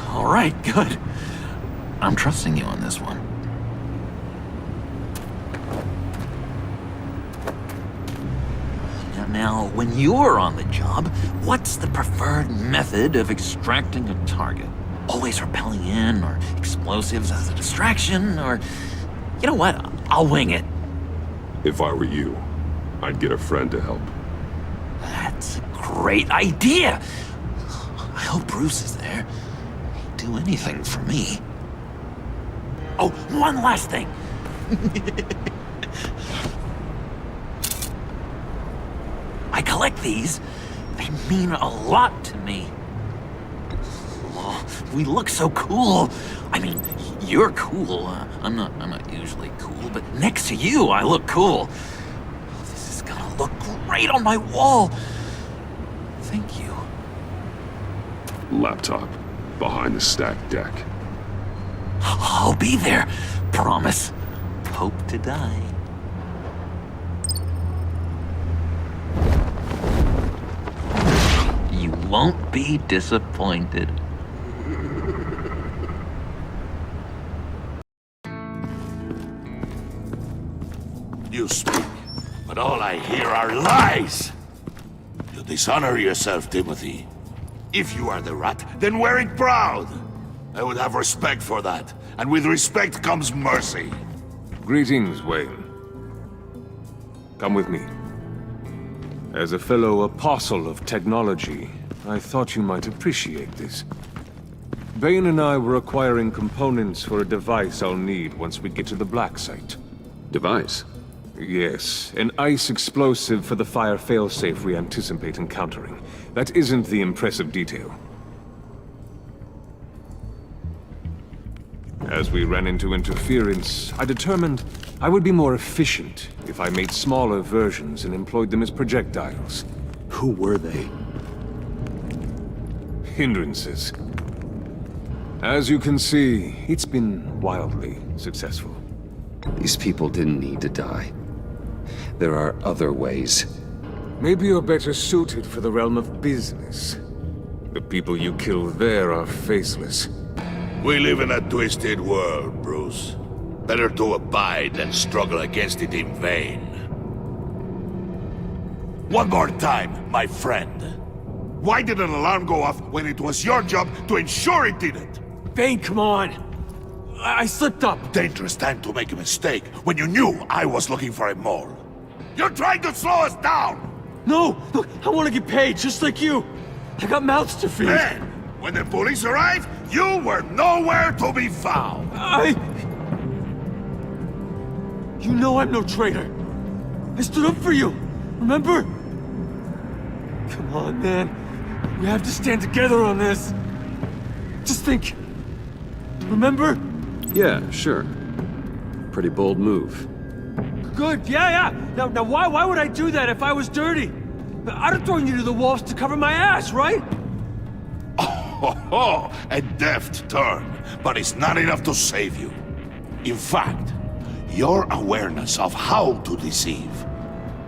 All right, good. I'm trusting you on this one. Now, when you're on the job, what's the preferred method of extracting a target? Always rappelling in, or explosives as a distraction, or... You know what? I'll wing it. If I were you, I'd get a friend to help. That's a great idea! I hope Bruce is there. He'd do anything for me. Oh, one last thing! I collect these. They mean a lot to me. Oh, we look so cool. I mean, you're cool. I'm not usually cool, but next to you, I look cool. This is gonna look great on my wall. Thank you. Laptop behind the stacked deck. I'll be there. Promise. Hope to die. You won't be disappointed. You speak, but all I hear are lies! You dishonor yourself, Timothy. If you are the rat, then wear it proud! I would have respect for that, and with respect comes mercy. Greetings, Wayne. Come with me. As a fellow apostle of technology, I thought you might appreciate this. Bane and I were acquiring components for a device I'll need once we get to the Black Site. Device? Yes, an ice explosive for the fire failsafe we anticipate encountering. That isn't the impressive detail. As we ran into interference, I determined I would be more efficient if I made smaller versions and employed them as projectiles. Who were they? Hindrances. As you can see, it's been wildly successful. These people didn't need to die. There are other ways. Maybe you're better suited for the realm of business. The people you kill there are faceless. We live in a twisted world, Bruce. Better to abide than struggle against it in vain. One more time, my friend. Why did an alarm go off when it was your job to ensure it didn't? Bane, come on! I slipped up! Dangerous time to make a mistake when you knew I was looking for a mole. You're trying to slow us down! No! Look, I want to get paid, just like you! I got mouths to feed! Then, when the police arrived, you were nowhere to be found! You know I'm no traitor! I stood up for you, remember? Come on, man. We have to stand together on this. Just think. Remember? Yeah, sure. Pretty bold move. Good, yeah. Now why would I do that if I was dirty? I'd have thrown you to the wolves to cover my ass, right? Oh, a deft turn, but it's not enough to save you. In fact, your awareness of how to deceive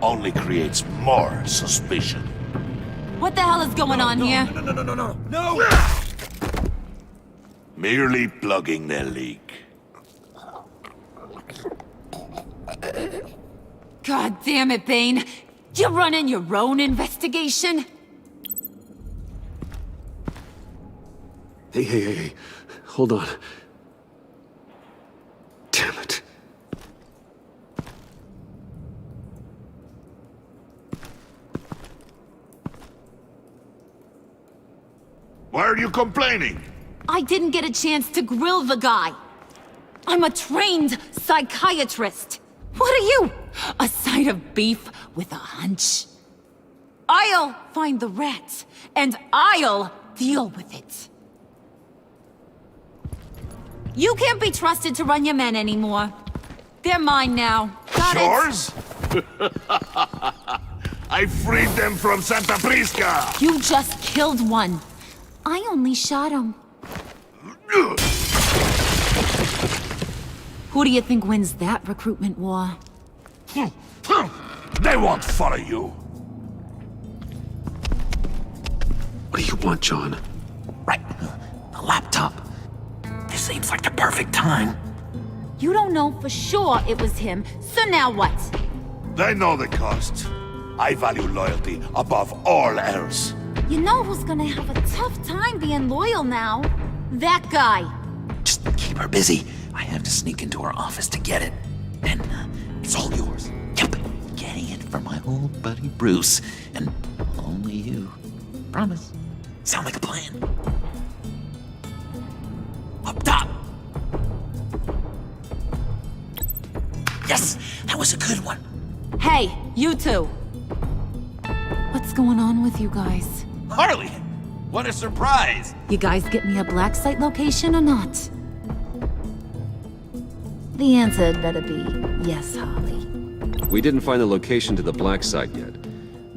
only creates more suspicion. What the hell is going on here? No! Merely plugging the leak. God damn it, Bane. You're running your own investigation? Hey. Hold on. Damn it. Why are you complaining? I didn't get a chance to grill the guy. I'm a trained psychiatrist. What are you? A side of beef with a hunch? I'll find the rat, and I'll deal with it. You can't be trusted to run your men anymore. They're mine now. Got Yours? I freed them from Santa Prisca! You just killed one. I only shot him. Who do you think wins that recruitment war? They won't follow you. What do you want, John? Right. The laptop. This seems like the perfect time. You don't know for sure it was him, so now what? They know the cost. I value loyalty above all else. You know who's gonna have a tough time being loyal now? That guy. Just keep her busy. I have to sneak into her office to get it. And it's all yours. Yep. Getting it for my old buddy Bruce. And only you. Promise. Sound like a plan? Up top! Yes! That was a good one. Hey, you two. What What's going on with you guys? Harley! What a surprise! You guys get me a black site location or not? The answer had better be yes, Harley. We didn't find the location to the black site yet,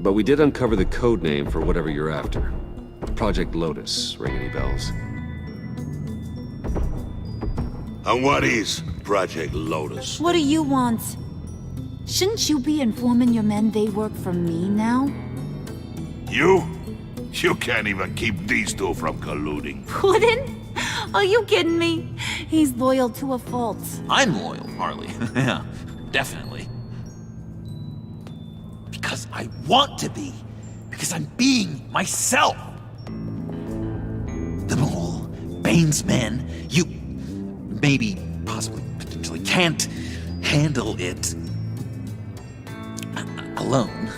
but we did uncover the code name for whatever you're after. Project Lotus. Ring any bells? And what is Project Lotus? What do you want? Shouldn't you be informing your men they work for me now? You? You can't even keep these two from colluding. Puddin'? Are you kidding me? He's loyal to a fault. I'm loyal, Harley. Yeah, definitely. Because I want to be. Because I'm being myself. The Mole, Bane's men, you maybe, possibly, potentially can't handle it alone.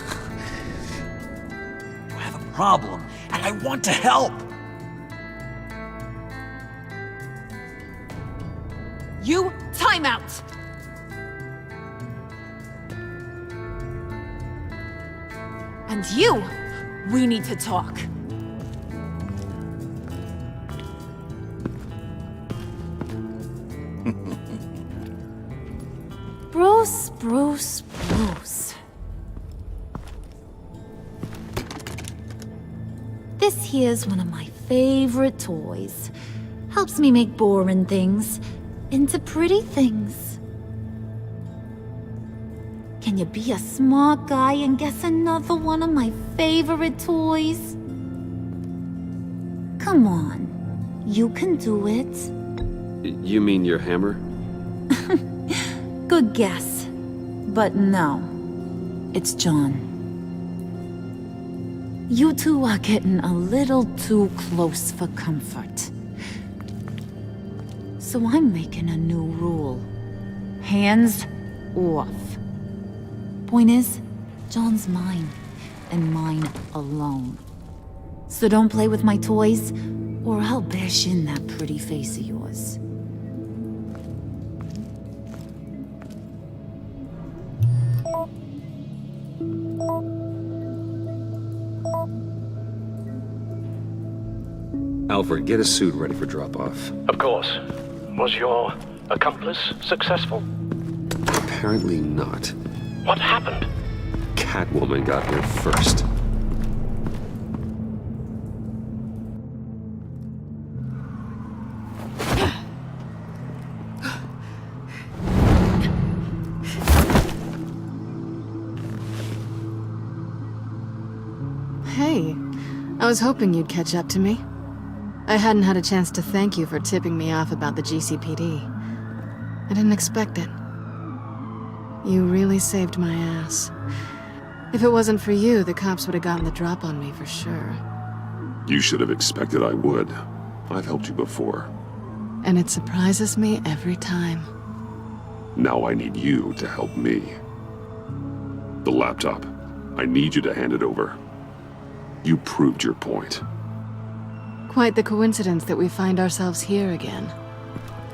You have a problem, and I want to help. You, time out! And you, we need to talk. Bruce. This here's one of my favorite toys. Helps me make boring things into pretty things. Can you be a smart guy and guess another one of my favorite toys? Come on, you can do it. You mean your hammer? Good guess. But no, it's John. You two are getting a little too close for comfort. So I'm making a new rule. Hands off. Point is, John's mine, and mine alone. So don't play with my toys, or I'll bash in that pretty face of yours. Alfred, get a suit ready for drop-off. Of course. Was your accomplice successful? Apparently not. What happened? Catwoman got here first. Hey, I was hoping you'd catch up to me. I hadn't had a chance to thank you for tipping me off about the GCPD. I didn't expect it. You really saved my ass. If it wasn't for you, the cops would have gotten the drop on me for sure. You should have expected I would. I've helped you before. And it surprises me every time. Now I need you to help me. The laptop. I need you to hand it over. You proved your point. Quite the coincidence that we find ourselves here again.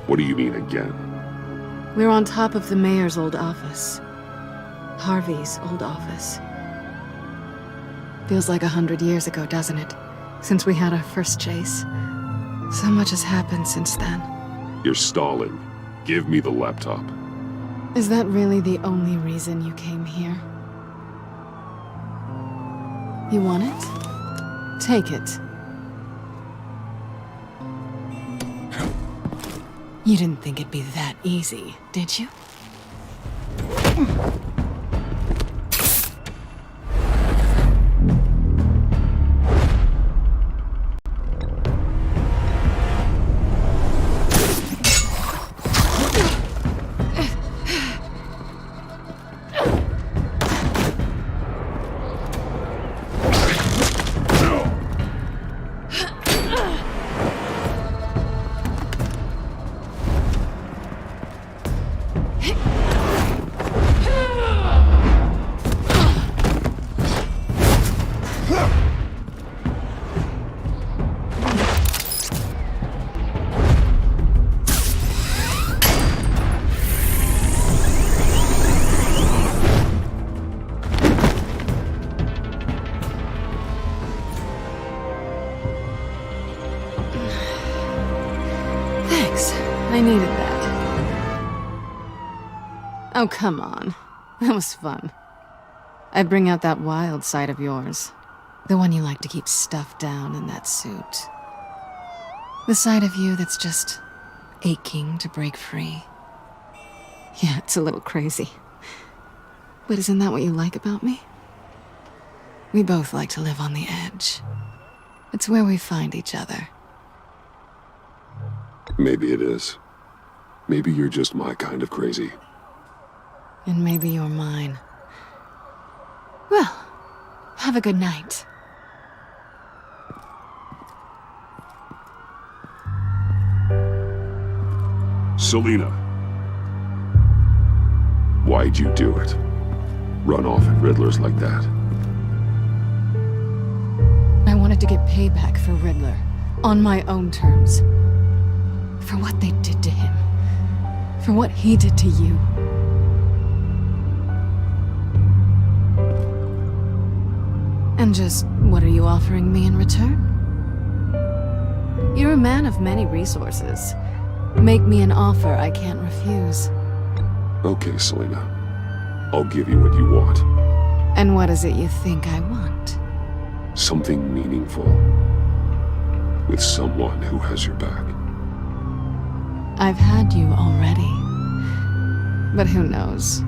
What do you mean again? We're on top of the mayor's old office. Harvey's old office. Feels like 100 years ago, doesn't it? Since we had our first chase. So much has happened since then. You're stalling. Give me the laptop. Is that really the only reason you came here? You want it? Take it. You didn't think it'd be that easy, did you? Thanks. I needed that. Oh, come on. That was fun. I'd bring out that wild side of yours. The one you like to keep stuffed down in that suit. The side of you that's just aching to break free. Yeah, it's a little crazy. But isn't that what you like about me? We both like to live on the edge. It's where we find each other. Maybe it is. Maybe you're just my kind of crazy. And maybe you're mine. Well, have a good night. Selina. Why'd you do it? Run off at Riddlers like that? I wanted to get payback for Riddler. On my own terms. For what they did to him. For what he did to you. And just, what are you offering me in return? You're a man of many resources. Make me an offer I can't refuse. Okay, Selina. I'll give you what you want. And what is it you think I want? Something meaningful. With someone who has your back. I've had you already. But who knows?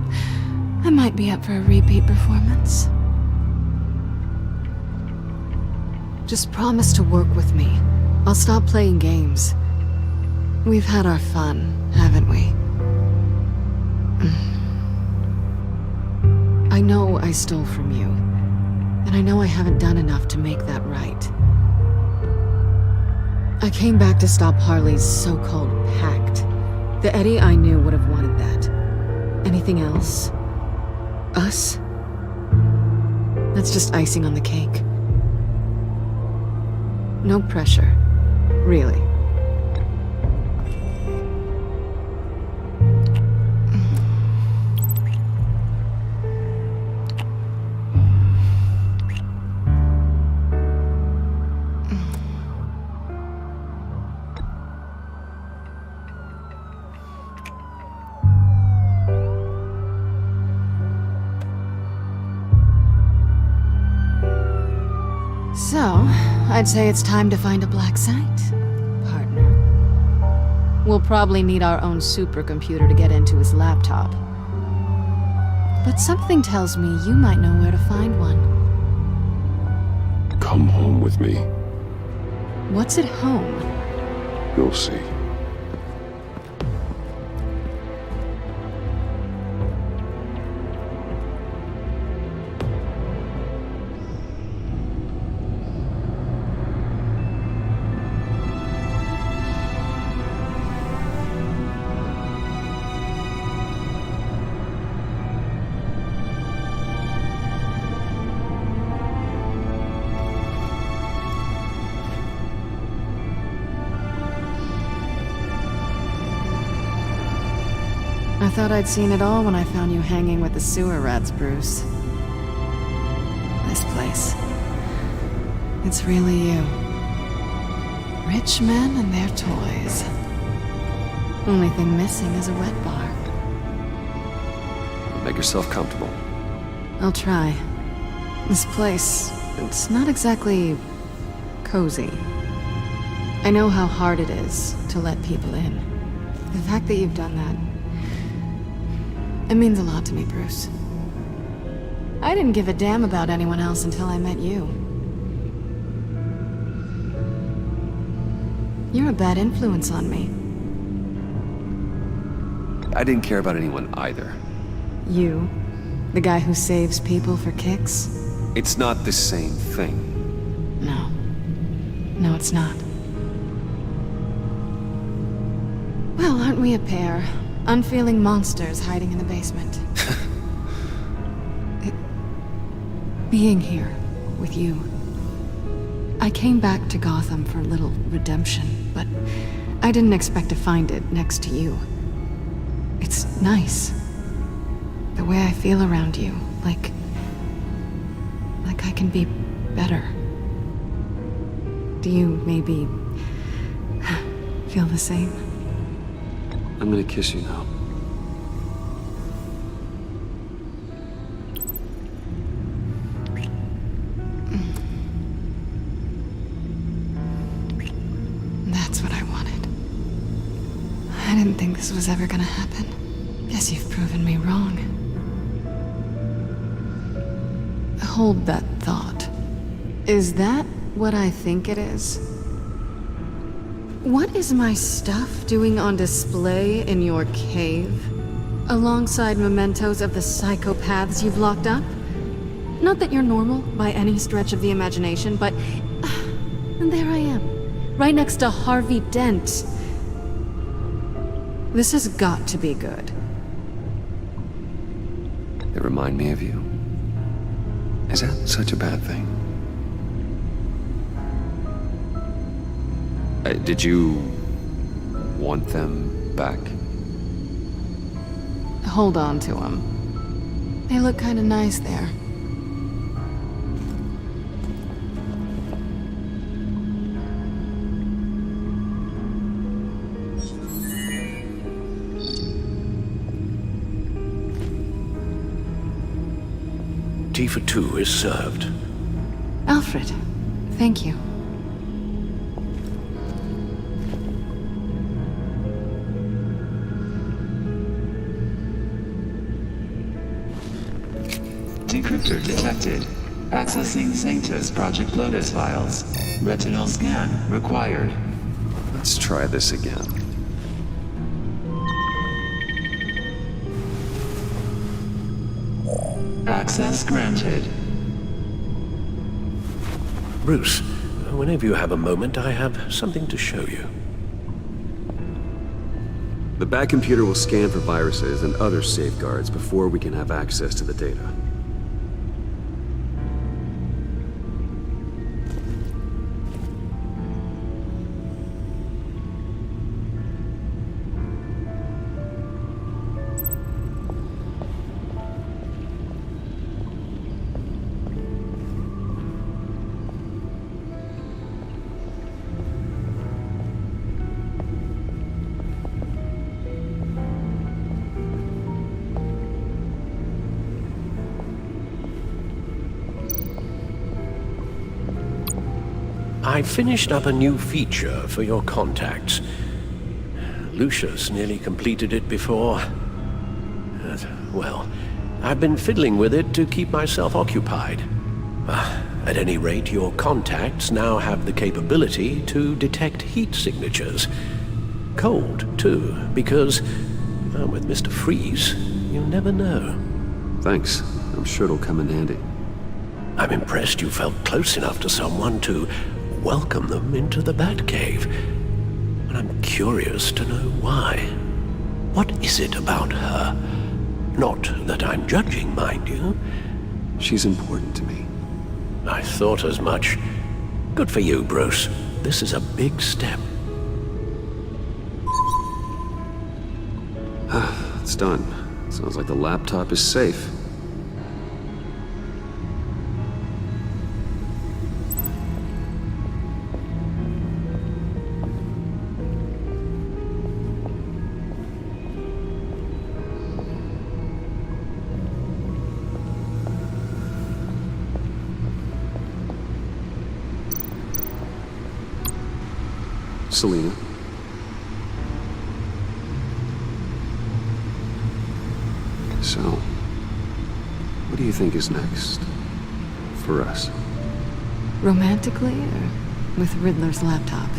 I might be up for a repeat performance. Just promise to work with me. I'll stop playing games. We've had our fun, haven't we? I know I stole from you. And I know I haven't done enough to make that right. I came back to stop Harley's so-called pact. The Eddie I knew would have wanted that. Anything else? Us? That's just icing on the cake. No pressure. Really. So, I'd say it's time to find a black site, partner. We'll probably need our own supercomputer to get into his laptop. But something tells me you might know where to find one. Come home with me. What's at home? You'll see. I thought I'd seen it all when I found you hanging with the sewer rats, Bruce. This place. It's really you. Rich men and their toys. Only thing missing is a wet bar. Make yourself comfortable. I'll try. This place, it's not exactly cozy. I know how hard it is to let people in. The fact that you've done that, it means a lot to me, Bruce. I didn't give a damn about anyone else until I met you. You're a bad influence on me. I didn't care about anyone either. You? The guy who saves people for kicks? It's not the same thing. No. No, it's not. Well, aren't we a pair? Unfeeling monsters hiding in the basement. Being here with you. I came back to Gotham for a little redemption, but I didn't expect to find it next to you. It's nice. The way I feel around you, like I can be better. Do you maybe feel the same. I'm gonna kiss you now. That's what I wanted. I didn't think this was ever gonna happen. Guess you've proven me wrong. Hold that thought. Is that what I think it is? What is my stuff doing on display in your cave? Alongside mementos of the psychopaths you've locked up? Not that you're normal by any stretch of the imagination, but... and there I am, right next to Harvey Dent. This has got to be good. They remind me of you. Is that such a bad thing? Did you want them back? Hold on to them. They look kind of nice there. Tea for two is served. Alfred, thank you. Decryptor detected. Accessing Sanctus Project Lotus files. Retinal scan required. Let's try this again. Access granted. Bruce, whenever you have a moment, I have something to show you. The back computer will scan for viruses and other safeguards before we can have access to the data. I finished up a new feature for your contacts. Lucius nearly completed it before. Well, I've been fiddling with it to keep myself occupied. At any rate, your contacts now have the capability to detect heat signatures. Cold, too, because, with Mr. Freeze, you never know. Thanks. I'm sure it'll come in handy. I'm impressed you felt close enough to someone to welcome them into the Batcave. And I'm curious to know why. What is it about her? Not that I'm judging, mind you. She's important to me. I thought as much. Good for you, Bruce. This is a big step. It's done. Sounds like the laptop is safe. Selena. So, what do you think is next for us? Romantically, or with Riddler's laptop?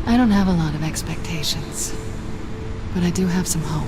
I don't have a lot of expectations, but I do have some hope.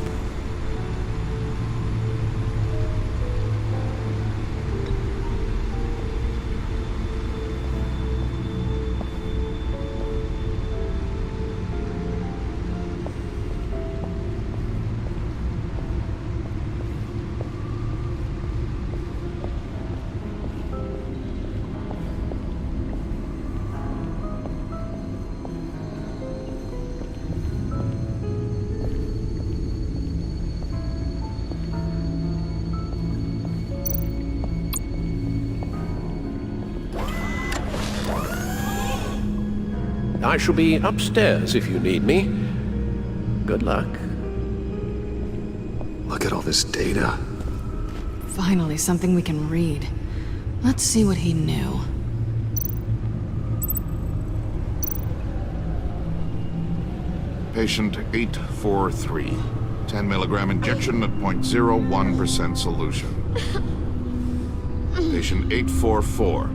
I shall be upstairs if you need me. Good luck. Look at all this data. Finally, something we can read. Let's see what he knew. Patient 843. 10 milligram injection at 0.01% solution. Patient 844.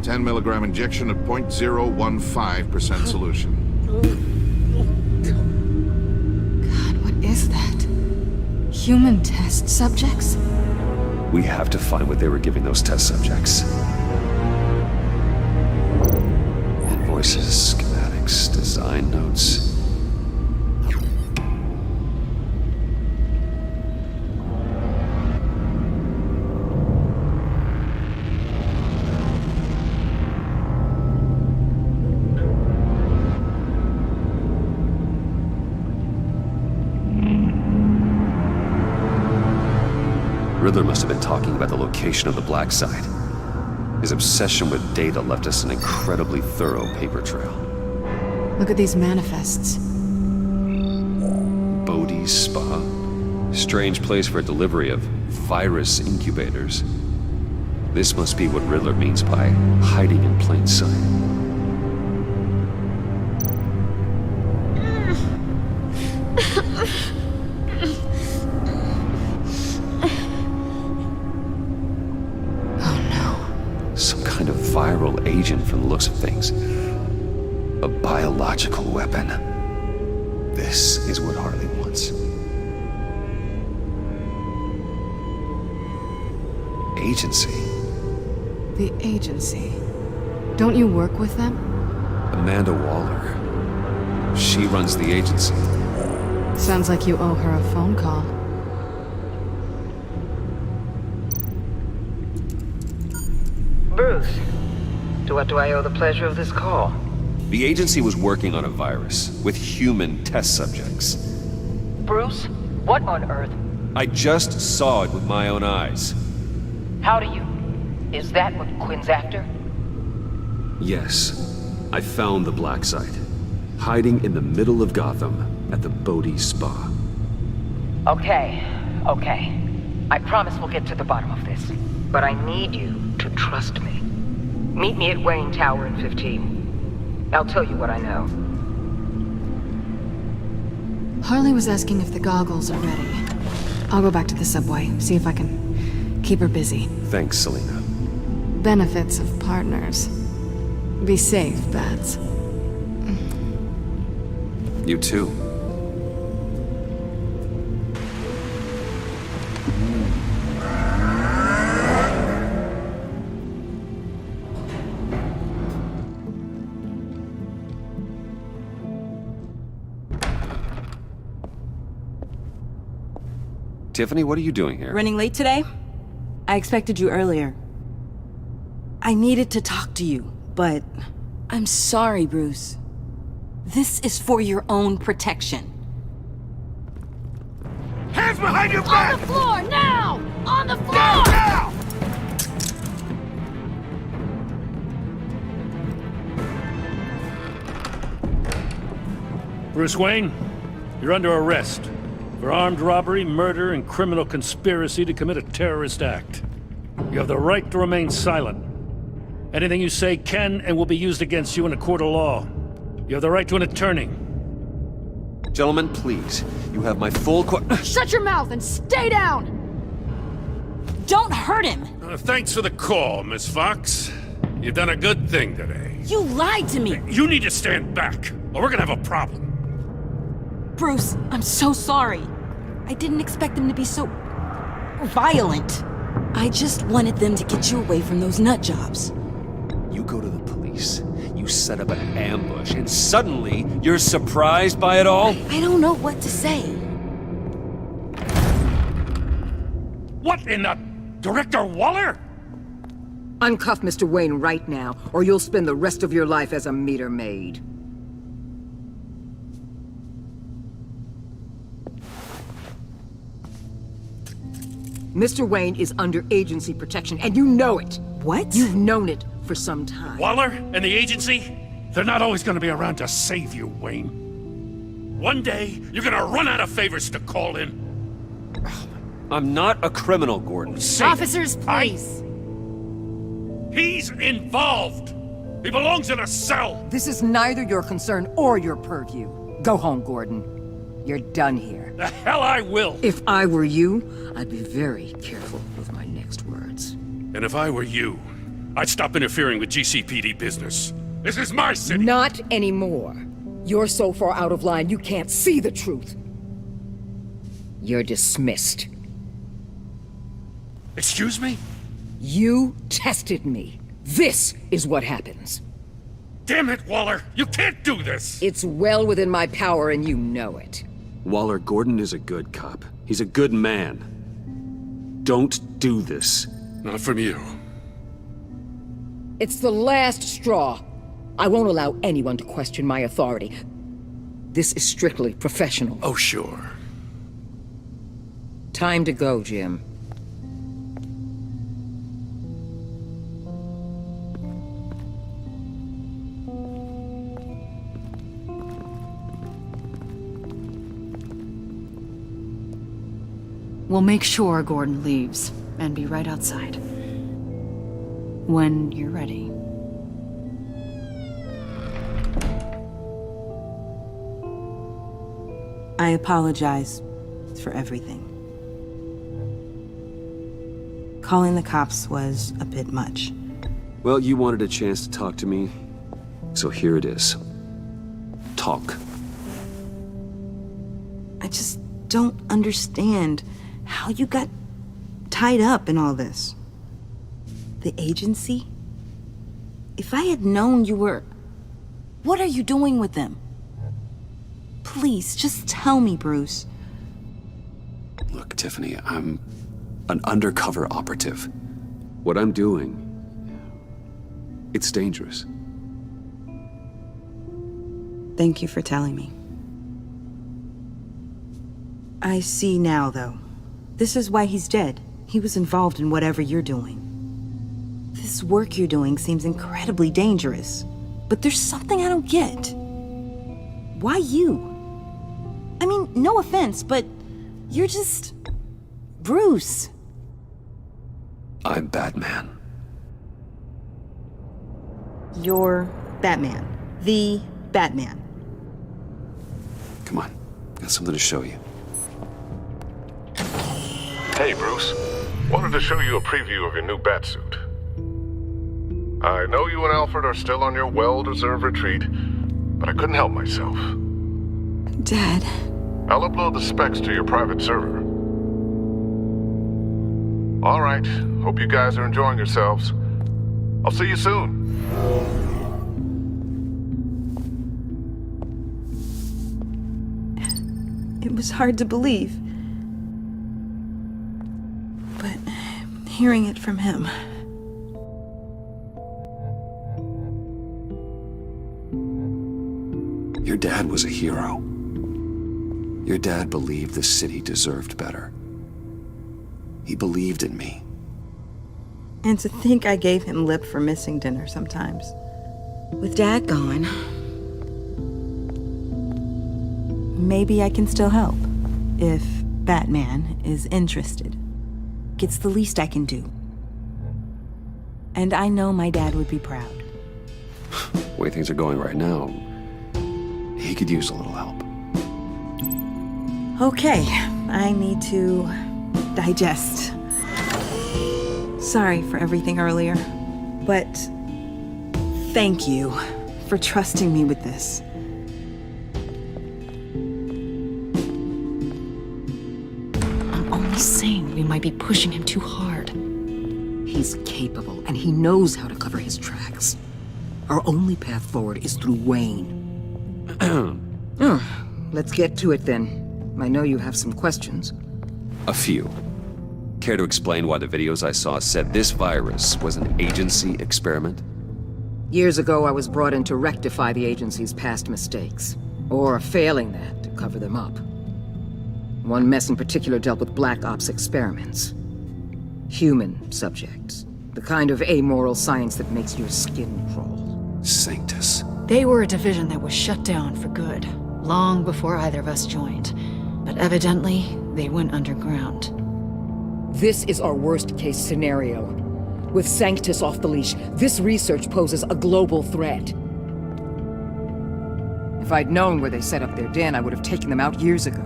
10 milligram injection at 0.015% solution. God, what is that? Human test subjects? We have to find what they were giving those test subjects. Invoices, schematics, design notes. Riddler must have been talking about the location of the Black Site. His obsession with data left us an incredibly thorough paper trail. Look at these manifests. Bodhi's Spa. Strange place for a delivery of virus incubators. This must be what Riddler means by hiding in plain sight. Viral agent from the looks of things. A biological weapon. This is what Harley wants. Agency. The agency. Don't you work with them? Amanda Waller. She runs the agency. Sounds like you owe her a phone call. Bruce. To what do I owe the pleasure of this call? The agency was working on a virus with human test subjects. Bruce? What on earth? I just saw it with my own eyes. How do you... Is that what Quinn's after? Yes. I found the Black Site. Hiding in the middle of Gotham at the Bodhi Spa. Okay. I promise we'll get to the bottom of this. But I need you to trust me. Meet me at Wayne Tower in 15. I'll tell you what I know. Harley was asking if the goggles are ready. I'll go back to the subway, see if I can keep her busy. Thanks, Selena. Benefits of partners. Be safe, Bats. You too. Tiffany, what are you doing here? Running late today? I expected you earlier. I needed to talk to you, but I'm sorry, Bruce. This is for your own protection. Hands behind your back! On the floor, now! On the floor! Now! Bruce Wayne, you're under arrest for armed robbery, murder, and criminal conspiracy to commit a terrorist act. You have the right to remain silent. Anything you say can and will be used against you in a court of law. You have the right to an attorney. Gentlemen, please. You have my full Shut your mouth and stay down! Don't hurt him! Thanks for the call, Miss Fox. You've done a good thing today. You lied to me! You need to stand back, or we're gonna have a problem. Bruce, I'm so sorry. I didn't expect them to be so... violent. I just wanted them to get you away from those nut jobs. You go to the police, you set up an ambush, and suddenly you're surprised by it all? I don't know what to say. What in the... Director Waller? Uncuff Mr. Wayne right now, or you'll spend the rest of your life as a meter maid. Mr. Wayne is under agency protection, and you know it. What? You've known it for some time. Waller and the agency? They're not always gonna be around to save you, Wayne. One day, you're gonna run out of favors to call in. I'm not a criminal, Gordon. Officers, please. He's involved! He belongs in a cell! This is neither your concern or your purview. Go home, Gordon. You're done here. The hell I will! If I were you, I'd be very careful with my next words. And if I were you, I'd stop interfering with GCPD business. This is my city! Not anymore. You're so far out of line you can't see the truth. You're dismissed. Excuse me? You tested me. This is what happens. Damn it, Waller! You can't do this! It's well within my power and you know it. Waller, Gordon is a good cop. He's a good man. Don't do this. Not from you. It's the last straw. I won't allow anyone to question my authority. This is strictly professional. Oh, sure. Time to go, Jim. We'll make sure Gordon leaves, and be right outside. When you're ready. I apologize for everything. Calling the cops was a bit much. Well, you wanted a chance to talk to me, so here it is. Talk. I just don't understand how you got tied up in all this. The agency? If I had known you were... What are you doing with them? Please, just tell me, Bruce. Look, Tiffany, I'm an undercover operative. What I'm doing, it's dangerous. Thank you for telling me. I see now, though. This is why he's dead. He was involved in whatever you're doing. This work you're doing seems incredibly dangerous. But there's something I don't get. Why you? I mean, no offense, but you're just... Bruce. I'm Batman. You're Batman. The Batman. Come on, got something to show you. Hey, Bruce. Wanted to show you a preview of your new Batsuit. I know you and Alfred are still on your well-deserved retreat, but I couldn't help myself. Dad. I'll upload the specs to your private server. All right. Hope you guys are enjoying yourselves. I'll see you soon. It was hard to believe. But hearing it from him... Your dad was a hero. Your dad believed the city deserved better. He believed in me. And to think I gave him lip for missing dinner sometimes. With Dad gone, maybe I can still help. If Batman is interested. It's the least I can do. And I know my dad would be proud. The way things are going right now, he could use a little help. Okay, I need to digest. Sorry for everything earlier, but thank you for trusting me with this. I'm only saying we might be pushing him too hard. He's capable, and he knows how to cover his tracks. Our only path forward is through Wayne. Let's get to it then. I know you have some questions. A few. Care to explain why the videos I saw said this virus was an agency experiment? Years ago, I was brought in to rectify the agency's past mistakes. Or, failing that, to cover them up. One mess in particular dealt with Black Ops experiments. Human subjects. The kind of amoral science that makes your skin crawl. Sanctus. They were a division that was shut down for good, long before either of us joined. But evidently, they went underground. This is our worst-case scenario. With Sanctus off the leash, this research poses a global threat. If I'd known where they set up their den, I would have taken them out years ago.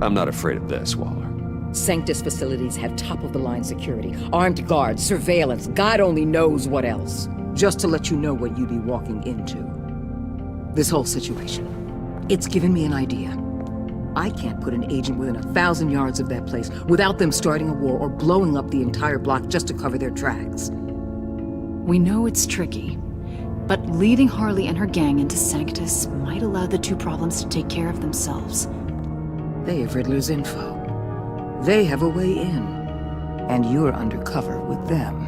I'm not afraid of this, Waller. Sanctus facilities have top-of-the-line security, armed guards, surveillance, God only knows what else. Just to let you know what you'd be walking into. This whole situation, it's given me an idea. I can't put an agent within 1,000 yards of that place without them starting a war or blowing up the entire block just to cover their tracks. We know it's tricky, but leading Harley and her gang into Sanctus might allow the two problems to take care of themselves. They have Riddler's info. They have a way in. And you're undercover with them.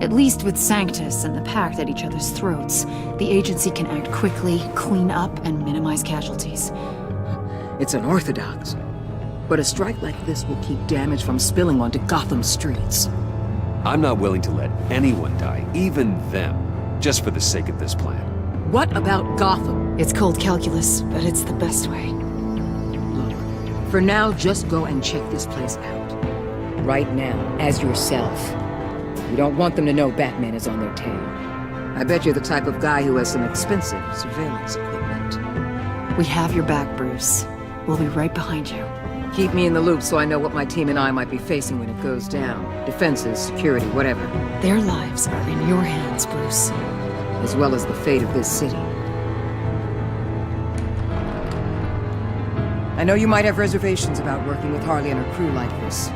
At least with Sanctus and the Pact at each other's throats, the agency can act quickly, clean up, and minimize casualties. It's unorthodox. But a strike like this will keep damage from spilling onto Gotham streets. I'm not willing to let anyone die, even them, just for the sake of this plan. What about Gotham? It's cold calculus, but it's the best way. Look, for now, just go and check this place out. Right now, as yourself. You don't want them to know Batman is on their tail. I bet you're the type of guy who has some expensive surveillance equipment. We have your back, Bruce. We'll be right behind you. Keep me in the loop so I know what my team and I might be facing when it goes down. Defenses, security, whatever. Their lives are in your hands, Bruce. As well as the fate of this city. I know you might have reservations about working with Harley and her crew like this.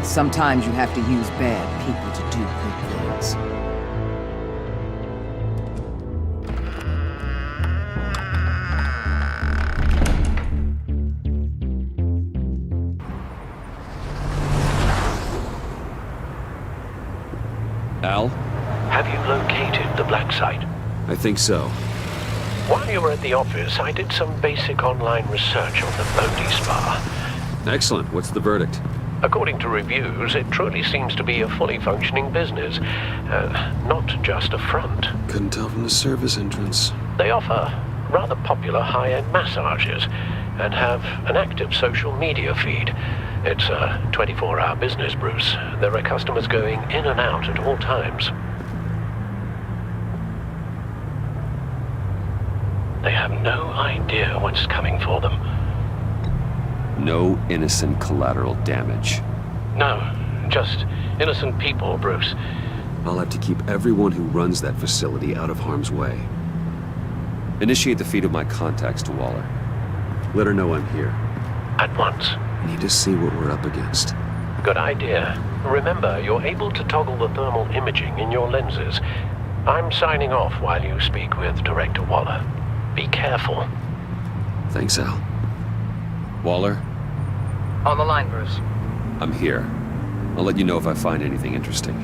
Sometimes you have to use bad people to do good things. Al? Have you located the black site? I think so. While you were at the office, I did some basic online research on the Bodhi Spa. Excellent. What's the verdict? According to reviews, it truly seems to be a fully functioning business, not just a front. Couldn't tell from the service entrance. They offer rather popular high-end massages and have an active social media feed. It's a 24-hour business, Bruce. There are customers going in and out at all times. They have no idea what's coming for them. No innocent collateral damage. No, just innocent people, Bruce. I'll have to keep everyone who runs that facility out of harm's way. Initiate the feed of my contacts to Waller. Let her know I'm here. At once. Need to see what we're up against. Good idea. Remember, you're able to toggle the thermal imaging in your lenses. I'm signing off while you speak with Director Waller. Be careful. Thanks, Al. Waller? On the line, Bruce. I'm here. I'll let you know if I find anything interesting.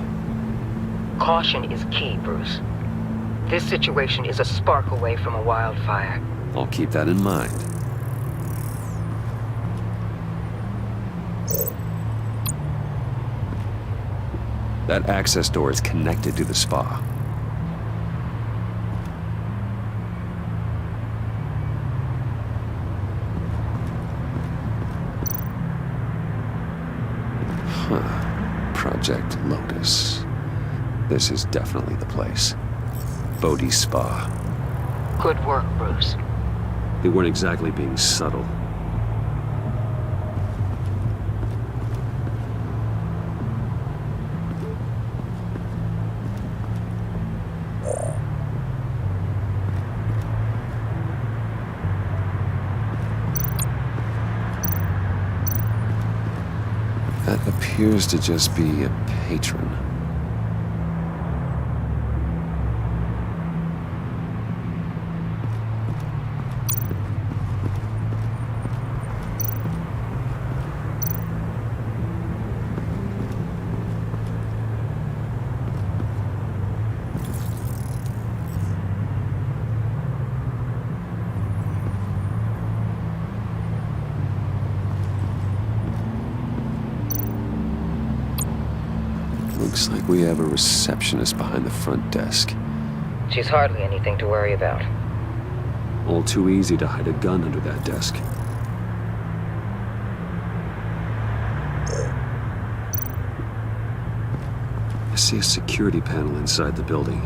Caution is key, Bruce. This situation is a spark away from a wildfire. I'll keep that in mind. That access door is connected to the spa. Project Lotus. This is definitely the place. Bodhi Spa. Good work, Bruce. They weren't exactly being subtle. That appears to just be a patron. Looks like we have a receptionist behind the front desk. She's hardly anything to worry about. All too easy to hide a gun under that desk. I see a security panel inside the building.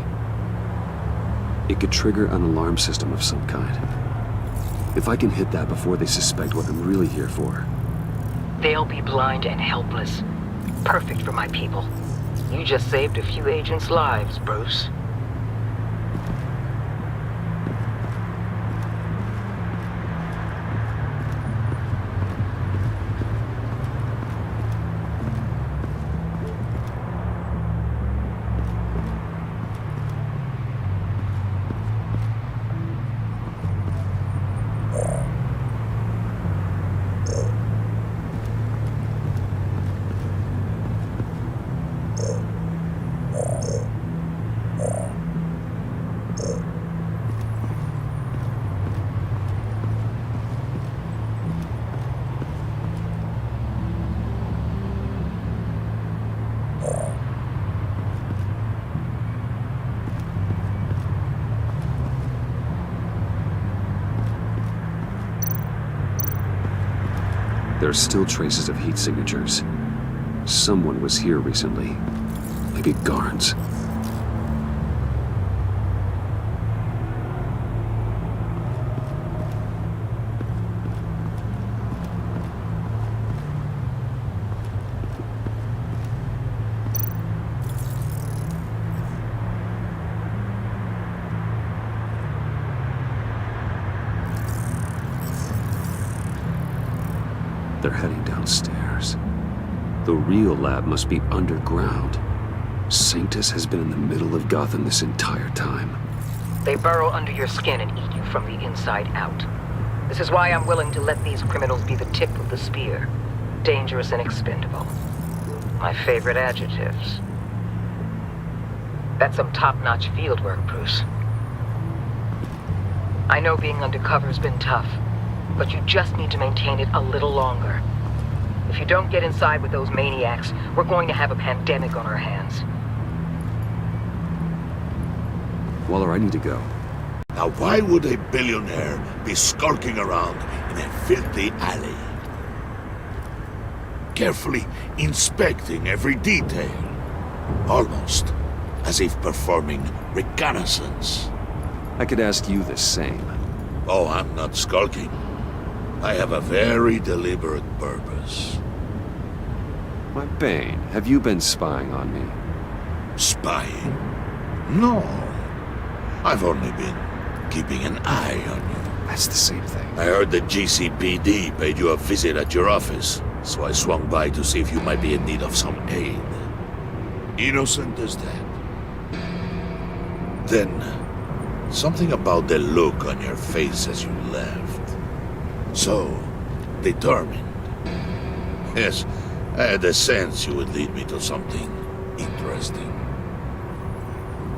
It could trigger an alarm system of some kind. If I can hit that before they suspect what I'm really here for. They'll be blind and helpless. Perfect for my people. You just saved a few agents' lives, Bruce. There are still traces of heat signatures. Someone was here recently. Maybe guards. They're heading downstairs. The real lab must be underground. Sanctus has been in the middle of Gotham this entire time. They burrow under your skin and eat you from the inside out. This is why I'm willing to let these criminals be the tip of the spear. Dangerous and expendable. My favorite adjectives. That's some top-notch field work, Bruce. I know being undercover's been tough, but you just need to maintain it a little longer. If you don't get inside with those maniacs, we're going to have a pandemic on our hands. Waller, I need to go. Now why would a billionaire be skulking around in a filthy alley? Carefully inspecting every detail. Almost as if performing reconnaissance. I could ask you the same. Oh, I'm not skulking. I have a very deliberate purpose. My Bane, have you been spying on me? Spying? No. I've only been keeping an eye on you. That's the same thing. I heard the GCPD paid you a visit at your office, so I swung by to see if you might be in need of some aid. Innocent as that. Then, something about the look on your face as you left. So, determined. Yes, I had a sense you would lead me to something interesting.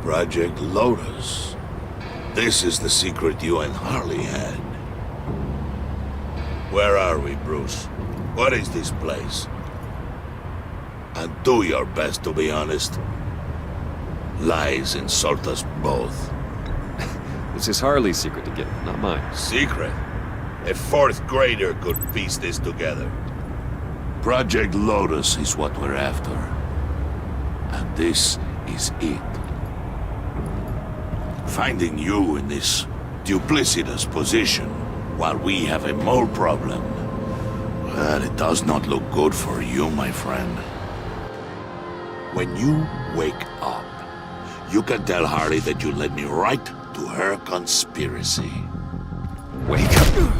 Project Lotus. This is the secret you and Harley had. Where are we, Bruce? What is this place? And do your best to be honest. Lies insult us both. This is Harley's secret to get, not mine. Secret? A fourth grader could piece this together. Project Lotus is what we're after. And this is it. Finding you in this duplicitous position while we have a mole problem. Well, it does not look good for you, my friend. When you wake up, you can tell Harley that you led me right to her conspiracy. Wake up!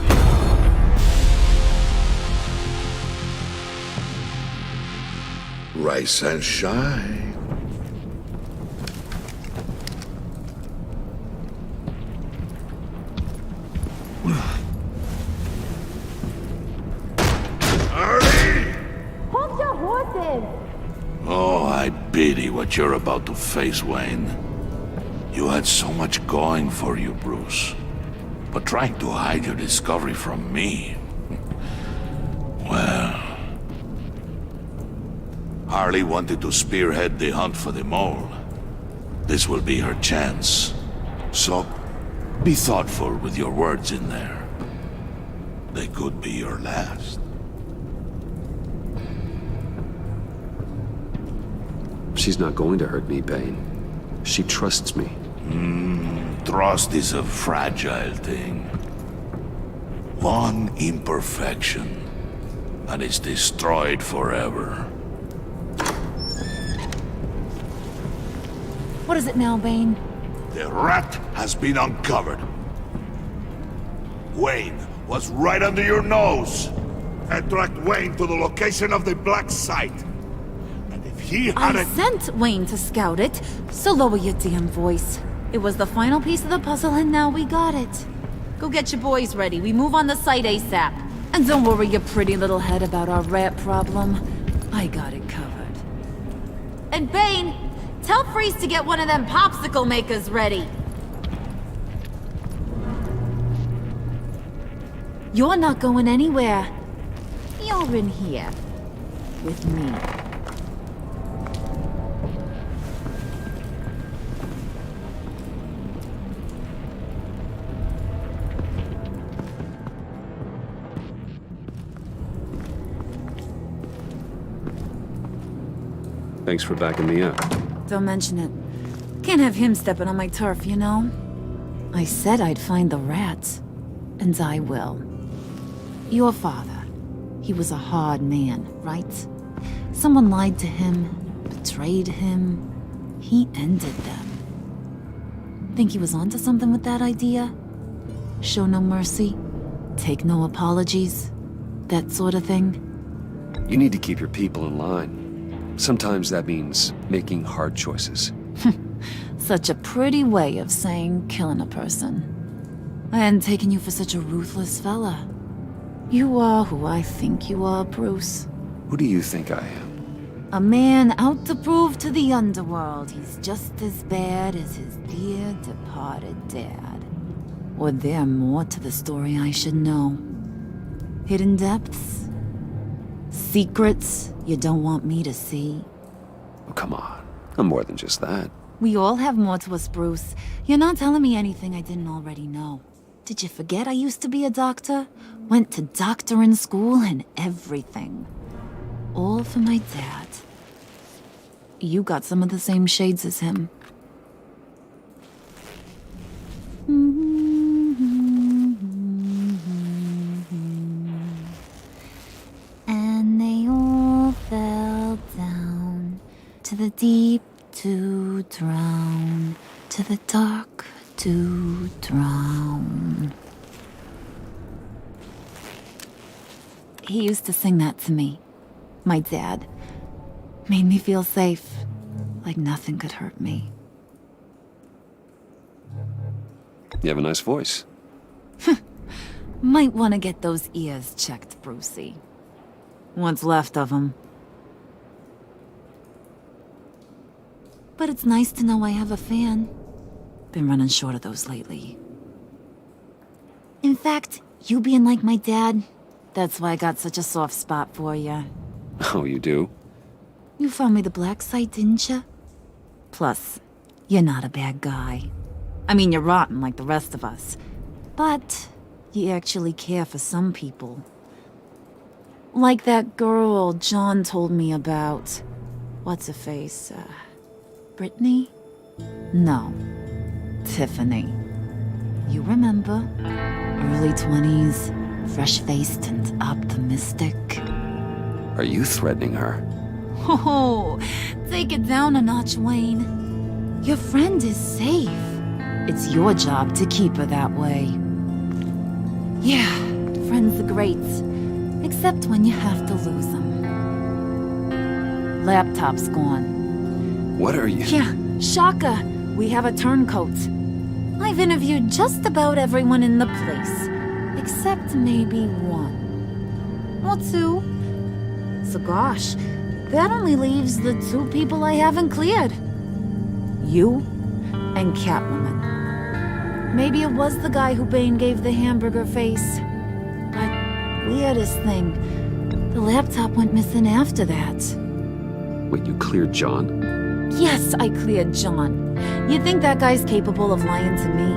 Rise and shine. Harley! Hold your horses! Oh, I pity what you're about to face, Wayne. You had so much going for you, Bruce. But trying to hide your discovery from me... Well... Harley wanted to spearhead the hunt for the mole. This will be her chance. So, be thoughtful with your words in there. They could be your last. She's not going to hurt me, Bane. She trusts me. Trust is a fragile thing. One imperfection, and it's destroyed forever. What is it now, Bane? The rat has been uncovered. Wayne was right under your nose. I tracked Wayne to the location of the black site. And if he I hadn't... sent Wayne to scout it, so lower your damn voice. It was the final piece of the puzzle and now we got it. Go get your boys ready. We move on the site ASAP. And don't worry your pretty little head about our rat problem. I got it covered. And Bane, tell Freeze to get one of them popsicle makers ready. You're not going anywhere. You're in here. With me. Thanks for backing me up. Don't mention it. Can't have him stepping on my turf, you know? I said I'd find the rats. And I will. Your father. He was a hard man, right? Someone lied to him, betrayed him. He ended them. Think he was onto something with that idea? Show no mercy? Take no apologies? That sort of thing? You need to keep your people in line. Sometimes that means making hard choices. Such a pretty way of saying killing a person. I hadn't taken you for such a ruthless fella. You are who I think you are, Bruce. Who do you think I am? A man out to prove to the underworld he's just as bad as his dear departed dad. Or there more to the story I should know? Hidden depths? Secrets you don't want me to see? Oh, come on. I'm more than just that. We all have more to us, Bruce. You're not telling me anything I didn't already know. Did you forget I used to be a doctor? Went to doctoring school and everything. All for my dad. You got some of the same shades as him. And they all fell down to the deep to drown, to the dark to drown. He used to sing that to me. My dad. Made me feel safe, like nothing could hurt me. You have a nice voice. Might want to get those ears checked, Brucey. What's left of them. But it's nice to know I have a fan. Been running short of those lately. In fact, you being like my dad, that's why I got such a soft spot for you. Oh, you do? You found me the black site, didn't you? Plus, you're not a bad guy. I mean, you're rotten like the rest of us. But you actually care for some people. Like that girl John told me about. What's her face? Brittany? No. Tiffany. You remember? Early 20s, fresh-faced and optimistic. Are you threatening her? Oh, take it down a notch, Wayne. Your friend is safe. It's your job to keep her that way. Yeah, friends are great. Except when you have to lose them. Laptop's gone. What are you... Yeah, shocker. We have a turncoat. I've interviewed just about everyone in the place. Except maybe one. Or two. So gosh, that only leaves the two people I haven't cleared. You and Catwoman. Maybe it was the guy who Bane gave the hamburger face. But weirdest thing, the laptop went missing after that. Wait, you cleared John? Yes, I cleared John. You think that guy's capable of lying to me?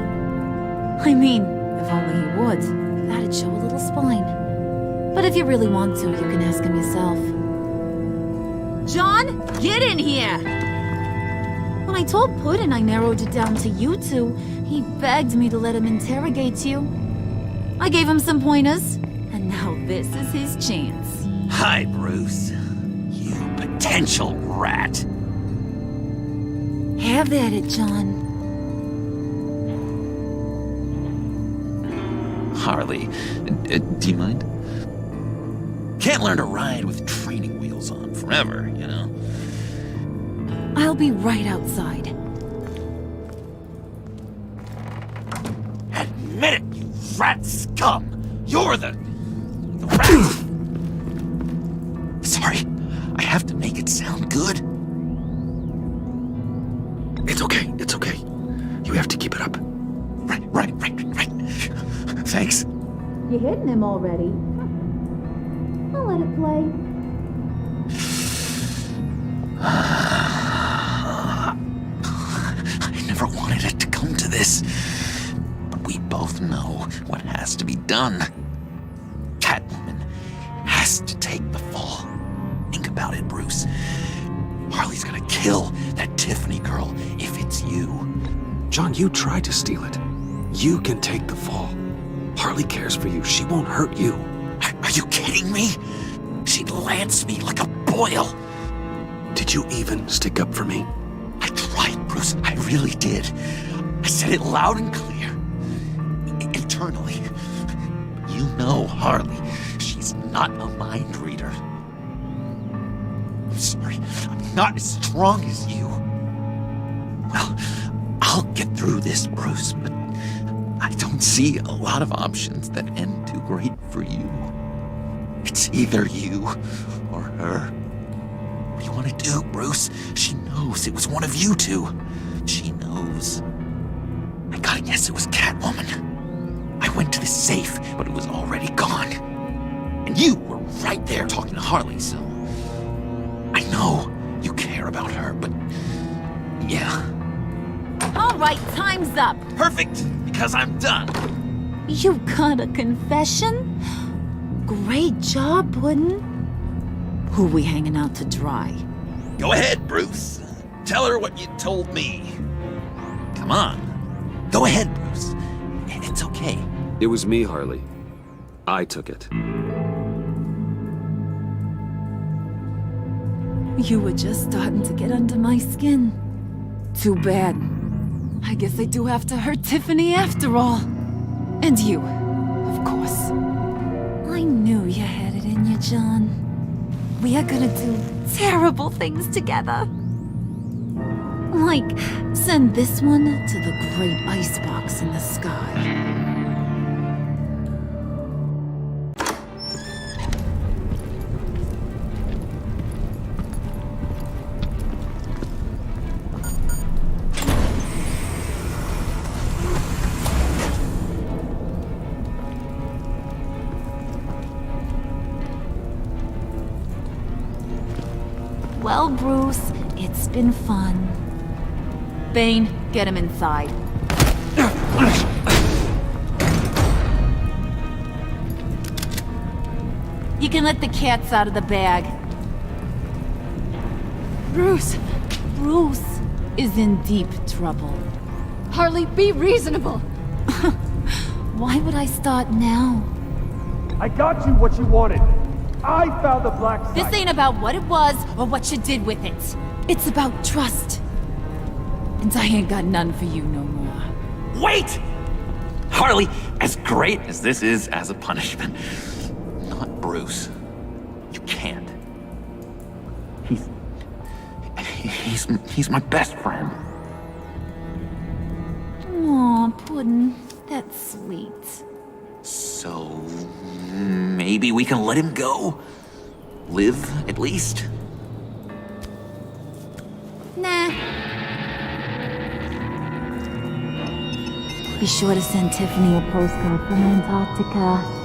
I mean, if only he would. That'd show a little spine. But if you really want to, you can ask him yourself. John, get in here! When I told Puddin' I narrowed it down to you two, he begged me to let him interrogate you. I gave him some pointers, and now this is his chance. Hi, Bruce. You potential rat. Have at it, John. Harley, do you mind? Can't learn to ride with training wheels on forever, you know? I'll be right outside. Admit it, you rat scum! You're the rat! Sorry, I have to make it sound good. It's okay, it's okay. You have to keep it up. Right. Thanks. You hitting him already? I'll let it play. I never wanted it to come to this. But we both know what has to be done. Catwoman has to take the fall. Think about it, Bruce. Harley's gonna kill that Tiffany girl if it's you. John, you tried to steal it. You can take the fall. Harley cares for you. She won't hurt you. Are you kidding me? She'd lance me like a boil. Did you even stick up for me? I tried, Bruce. I really did. I said it loud and clear. Internally. You know Harley. She's not a mind reader. I'm sorry. I'm not as strong as you. Well, I'll get through this, Bruce, but I don't see a lot of options that end too great for you. It's either you or her. What do you want to do, Bruce? She knows it was one of you two. She knows. I gotta guess it was Catwoman. I went to the safe, but it was already gone. And you were right there talking to Harley, so... I know you care about her, but... yeah. All right, time's up. Perfect, because I'm done. You got a confession? Great job, Puddin'. Who we hanging out to dry? Go ahead, Bruce. Tell her what you told me. Come on. Go ahead, Bruce. It's okay. It was me, Harley. I took it. You were just starting to get under my skin. Too bad. I guess I do have to hurt Tiffany after all. And you, of course. I knew you had it in you, John. We are gonna do terrible things together. Like, send this one to the great icebox in the sky. Well, Bruce, it's been fun. Bane, get him inside. You can let the cats out of the bag. Bruce! Bruce is in deep trouble. Harley, be reasonable! Why would I start now? I got you what you wanted. I found the black site. This ain't about what it was or what you did with it. It's about trust. And I ain't got none for you no more. Wait! Harley, as great as this is as a punishment, not Bruce. You can't. He's my best friend. Aw, Puddin', that's sweet. So, maybe we can let him go? Live, at least? Nah. Be sure to send Tiffany a postcard from Antarctica.